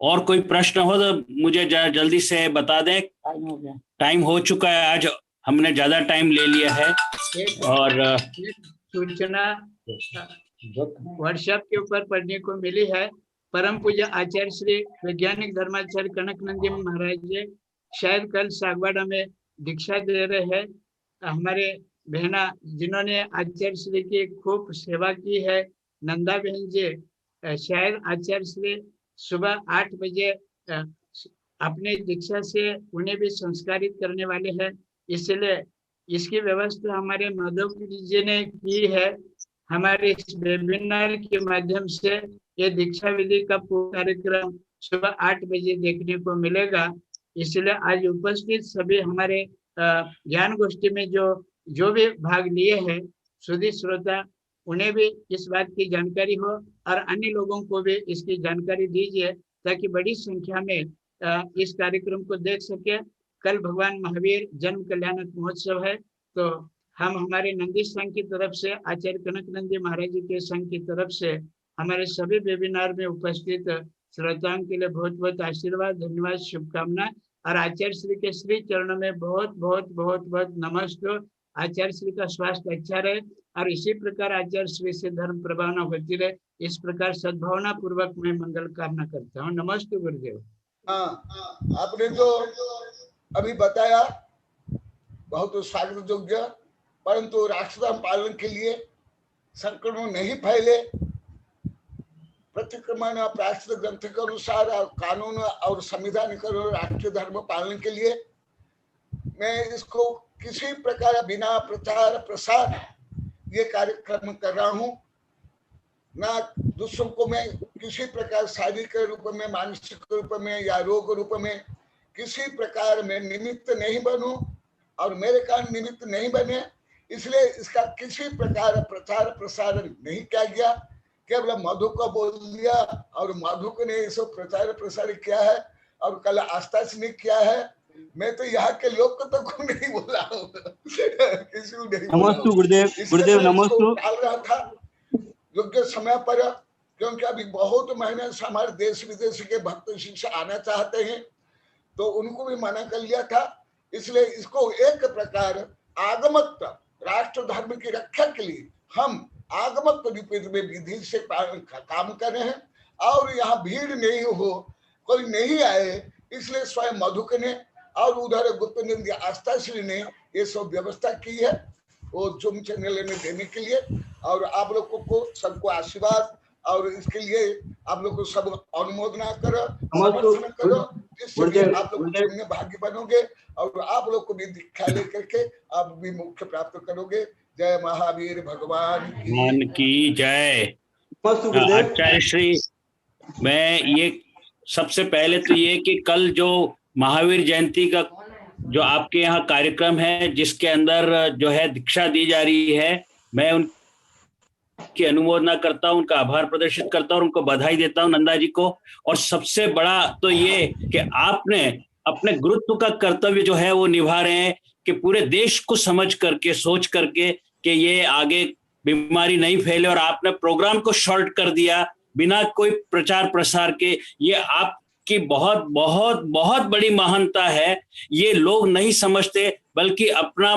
[SPEAKER 3] और कोई प्रश्न हो तो मुझे जल्दी से बता दें। टाइम हो चुका है, आज हमने ज्यादा टाइम ले लिया है। और
[SPEAKER 5] सूचना व्हाट्सएप के ऊपर पढ़ने को मिली है। परम पूज्य आचार्य श्री वैज्ञानिक धर्माचार्य कनकनंदी महाराज जी शायद कल सागवाड़ा में दीक्षा दे रहे हैं। हमारे बहना जिन्होंने आचार्य श्री की खूब सेवा की है, नंदा बहन जी, शायद आचार्य श्री सुबह 8 बजे अपने दीक्षा से उन्हें भी संस्कारित करने वाले हैं। इसलिए इसकी व्यवस्था हमारे माधव जी ने की है। हमारे इस वेबिनार के माध्यम से ये दीक्षा विधि का पूरा कार्यक्रम सुबह 8 बजे देखने को मिलेगा। इसलिए आज उपस्थित सभी हमारे ज्ञान गोष्ठी में जो भी भाग लिए हैं सुधी श्रोता, उन्हें भी इस बात की जानकारी हो और अन्य लोगों को भी इसकी जानकारी दीजिए, ताकि बड़ी संख्या में इस कार्यक्रम को देख सके। कल भगवान महावीर जन्म कल्याणक महोत्सव है, तो हम हमारे नंदी संघ की तरफ से, आचार्य कनकनंदी महाराज जी के संघ की तरफ से हमारे सभी वेबिनार में उपस्थित श्रोताओं के लिए बहुत बहुत आशीर्वाद, धन्यवाद, शुभकामना। और आचार्य श्री के श्री चरणों में बहुत बहुत बहुत बहुत नमस्ते। आचार्य श्री का स्वास्थ्य अच्छा रहे और इसी प्रकार आचार्य श्री से धर्म प्रभावना होती रहे, इस प्रकार सद्भावना पूर्वक मैं मंगल कामना करता हूँ। नमस्ते गुरुदेव।
[SPEAKER 4] आपने जो अभी बताया बहुत स्वागत योग्य, परंतु राष्ट्रधर्म पालन के लिए संक्रमण नहीं फैले, प्रतिक्रमण प्रायश्चित ग्रंथ के अनुसार और कानून और संविधान के राष्ट्रीय धर्म पालन के लिए मैं इसको किसी प्रकार बिना प्रचार प्रसार ये कार्यक्रम कर रहा हूँ। ना दूसरों को मैं किसी प्रकार शारीरिक रूप में, मानसिक रूप में या रोग रूप में किसी प्रकार में निमित्त नहीं बनूं और मेरे कारण निमित्त नहीं बने, इसलिए इसका किसी प्रकार प्रचार प्रसार नहीं किया गया। केवल मधु को बोल दिया और मधु को ने इसको प्रचार प्रसार किया है और कल आस्था से नहीं किया है। मैं तो यहाँ के लोग को तो नहीं बोला हूँ। किसी को नहीं बोला।
[SPEAKER 1] नमस्तु गुरुदेव।
[SPEAKER 4] इसलिए
[SPEAKER 1] गुरुदेव
[SPEAKER 4] मैं इसको
[SPEAKER 1] नमस्तु।
[SPEAKER 4] टाल रहा था योग्य समय पर, क्योंकि अभी बहुत महीने से हमारे देश विदेश के भक्त शिष्य आना चाहते हैं, तो उनको भी मना कर लिया था। इसलिए इसको एक प्रकार आगमक राष्ट्र धर्म की रक्षा के लिए हम आगमक विधि से काम कर रहे हैं, और यहाँ भीड़ नहीं हो, कोई नहीं आए, इसलिए स्वयं मधुक ने और उधर गुप्त आस्थाश्री ने ये सब व्यवस्था की है वो जूम चैनल में देने के लिए। और आप लोगों को सबको आशीर्वाद, और इसके लिए आप लोग को सब अनुमोदना करो, समर्थन करो, जिससे आप लोग पुण्य भागी बनोगे और आप लोग को भी दीक्षा लेकर के आप भी मुख्य प्राप्त करोगे। जय महावीर भगवान
[SPEAKER 3] की जय। आचार्य श्री, मैं ये सबसे पहले तो ये कि कल जो महावीर जयंती का जो आपके यहाँ कार्यक्रम है, जिसके अंदर जो है दीक्षा दी जा रही है, मैं उनकी अनुमोदना करता हूँ, उनका आभार प्रदर्शित करता हूँ, उनको बधाई देता हूँ, नंदा जी को। और सबसे बड़ा तो ये कि आपने अपने गुरुत्व का कर्तव्य जो है वो निभा रहे हैं कि पूरे देश को समझ करके, सोच करके कि ये आगे बीमारी नहीं फैले, और आपने प्रोग्राम को शॉर्ट कर दिया बिना कोई प्रचार प्रसार के। ये आपकी बहुत बहुत बहुत बड़ी महानता है। ये लोग नहीं समझते, बल्कि अपना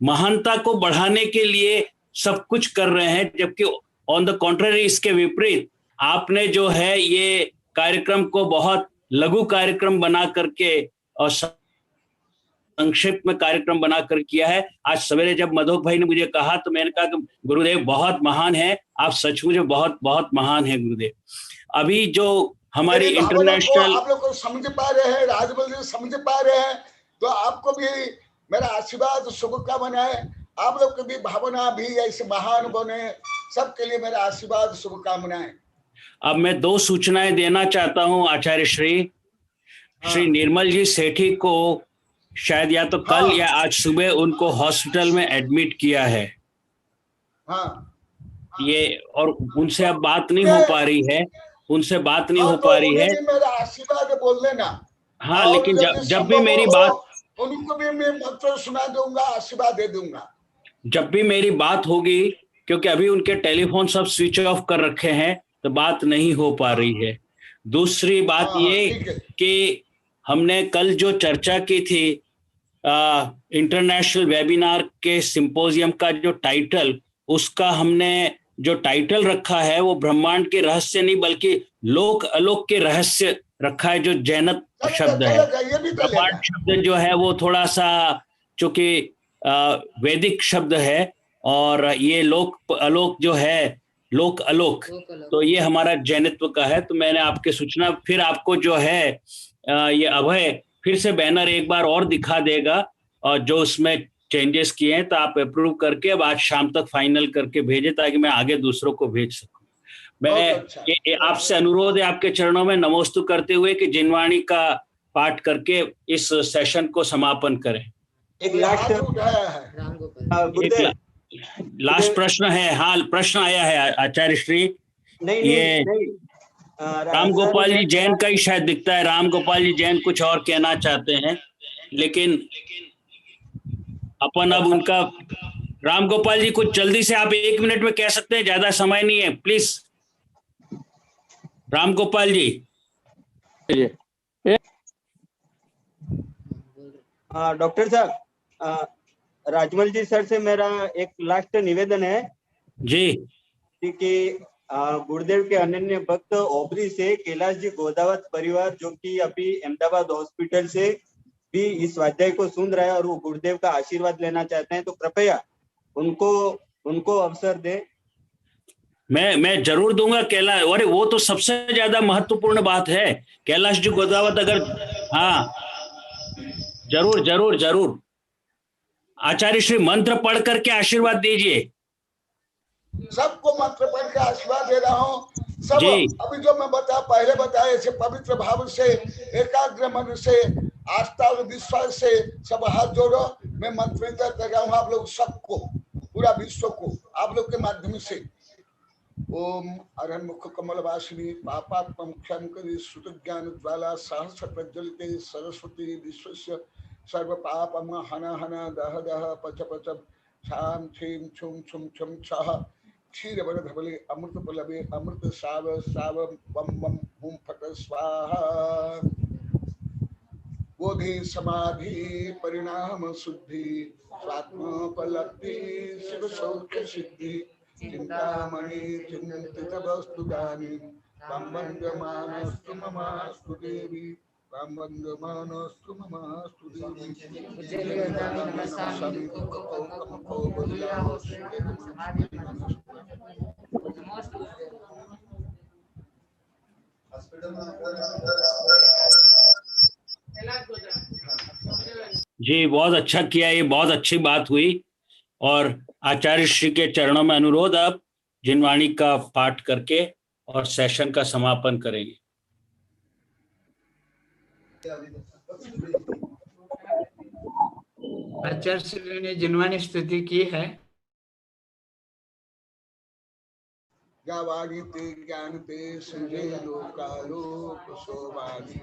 [SPEAKER 3] महानता को बढ़ाने के लिए सब कुछ कर रहे हैं, जबकि ऑन द कॉन्ट्ररी इसके विपरीत आपने जो है ये कार्यक्रम को बहुत लघु कार्यक्रम बना करके और संक्षिप्त में कार्यक्रम बनाकर किया है। आज सवेरे जब मधुक भाई ने मुझे कहा तो मैंने कहा कि गुरुदेव बहुत महान है, आप सचमुच बहुत बहुत महान है गुरुदेव। अभी जो हमारी इंटरनेशनल,
[SPEAKER 4] आप लोग को समझ पा रहे हैं, राजबल जी समझ पा रहे हैं, तो आपको भी मेरा आशीर्वाद, शुभकामनाएं। आप लोग की भी भावना भी ऐसे महान बने, सबके लिए मेरा आशीर्वाद, शुभकामनाएं।
[SPEAKER 3] अब मैं 2 सूचनाएं देना चाहता हूं आचार्य श्री। श्री निर्मल जी सेठी को शायद या तो कल या आज सुबह उनको हॉस्पिटल में एडमिट किया है। ये और उनसे अब बात नहीं हो पा रही है, उनसे बात नहीं हो पा रही है।
[SPEAKER 4] मेरा आशीर्वाद बोल देना।
[SPEAKER 3] हाँ, लेकिन जब भी मेरी बात,
[SPEAKER 4] उनको भी मैं मंत्र सुना दूंगा, आशीर्वाद दे दूंगा
[SPEAKER 3] जब भी मेरी बात होगी, क्योंकि अभी उनके टेलीफोन सब स्विच ऑफ कर रखे हैं तो बात नहीं हो पा रही है। दूसरी बात ये कि हमने कल जो चर्चा की थी इंटरनेशनल वेबिनार के सिंपोजियम का जो टाइटल, उसका हमने जो टाइटल रखा है वो ब्रह्मांड के रहस्य नहीं बल्कि लोक अलोक के रहस्य रखा है, जो जैनत शब्द है। ब्रह्मांड शब्द जो है वो थोड़ा सा चूंकि वैदिक शब्द है, और ये लोक अलोक जो है लोक अलोक, तो ये हमारा जैनित्व का है। तो मैंने आपके सूचना, फिर आपको जो है ये अभय फिर से बैनर एक बार और दिखा देगा, और जो उसमें चेंजेस किए हैं तो आप अप्रूव करके अब आज शाम तक फाइनल करके भेजें, ताकि मैं आगे दूसरों को भेज सकूं। मैं आपसे अनुरोध है आपके चरणों में नमोस्तु करते हुए कि जिनवाणी का पाठ करके इस सेशन को समापन करें।
[SPEAKER 1] एक
[SPEAKER 3] लास्ट प्रश्न है। हाँ, प्रश्न आया है आचार्य श्री। ये राम गोपाल जी जैन का ही शायद दिखता है। राम गोपाल जी जैन कुछ और कहना चाहते हैं, लेकिन अपन अब उनका, राम गोपाल जी कुछ जल्दी से आप 1 मिनट में कह सकते हैं, ज्यादा समय नहीं है, प्लीज राम गोपाल जी।
[SPEAKER 1] डॉक्टर साहब, राजमल जी सर से मेरा एक लास्ट निवेदन है
[SPEAKER 3] जी
[SPEAKER 1] कि गुरुदेव के अनन्य भक्त ओबरी से कैलाश जी गोदावत परिवार, जो कि अभी अहमदाबाद हॉस्पिटल से भी इस स्वाध्याय को सुन रहा है और वो गुरुदेव का आशीर्वाद लेना चाहते हैं, तो कृपया उनको अवसर दें।
[SPEAKER 3] मैं जरूर दूंगा कैलाश, अरे वो तो सबसे ज्यादा महत्वपूर्ण बात है। कैलाश जी गोदावत अगर, हाँ जरूर जरूर जरूर। आचार्य श्री मंत्र पढ़ करके आशीर्वाद दीजिए।
[SPEAKER 4] सबको मंत्र पढ़ के आशीर्वाद दे रहा हूँ। सब अभी जो मैं पहले बताया, ऐसे पवित्र भाव से, एकाग्र मन से, आस्था और विश्वास से सब हाथ जोड़ो। मैं मंत्र कर रहा हूँ आप लोग सबको, पूरा विश्व को आप लोग के माध्यम से। ओम अरहन मुख कमल वासिनी पापात्म क्षम करी सुत ज्ञान ज्वाला सहस्र प्रज्वलिते सरस्वती विश्वस्य सर्व पापम हन हन दह दह पच पच छाम छीम छुम छुम छुम छह क्षीर वर धवले अमृत पलवे अमृत साव साव बम बम हुम फट स्वाहा बोधि समाधि परिणाम शुद्धि स्वात्मोपलब्धि शिव सौख्य सिद्धि चिंतामणि चिंतित वस्तु दानी त्वं वन्द्यमानस्तु ममास्तु देवी त्वं वन्द्यमानस्तु ममास्तु देवी
[SPEAKER 3] जी बहुत अच्छा किया, ये बहुत अच्छी बात हुई। और आचार्य श्री के चरणों में अनुरोध, अब जिनवाणी का पाठ करके और सेशन का समापन करेंगे।
[SPEAKER 5] आचार्य श्री ने जिनवाणी स्तुति की है।
[SPEAKER 4] ज्ञावाणी ते ज्ञान ते संजय लोकालोक शोभानी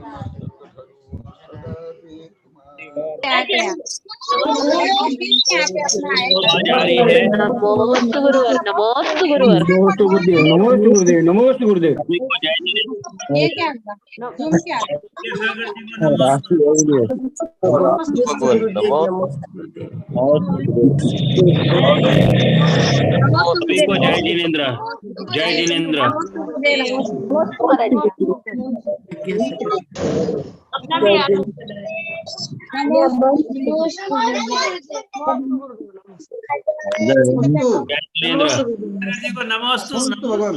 [SPEAKER 3] आवाज आ रही है?
[SPEAKER 7] नमोस्तु गुरुवर, नमोस्तु गुरुवर।
[SPEAKER 8] नमोस्तु गुरुदेव, नमोस्तु गुरुदेव, नमोस्तु गुरुदेव।
[SPEAKER 7] ये क्या हुआ? तुम क्या?
[SPEAKER 3] जय जिनेन्द्र, जय जिनेन्द्र।
[SPEAKER 1] नमोस्तु भगवान।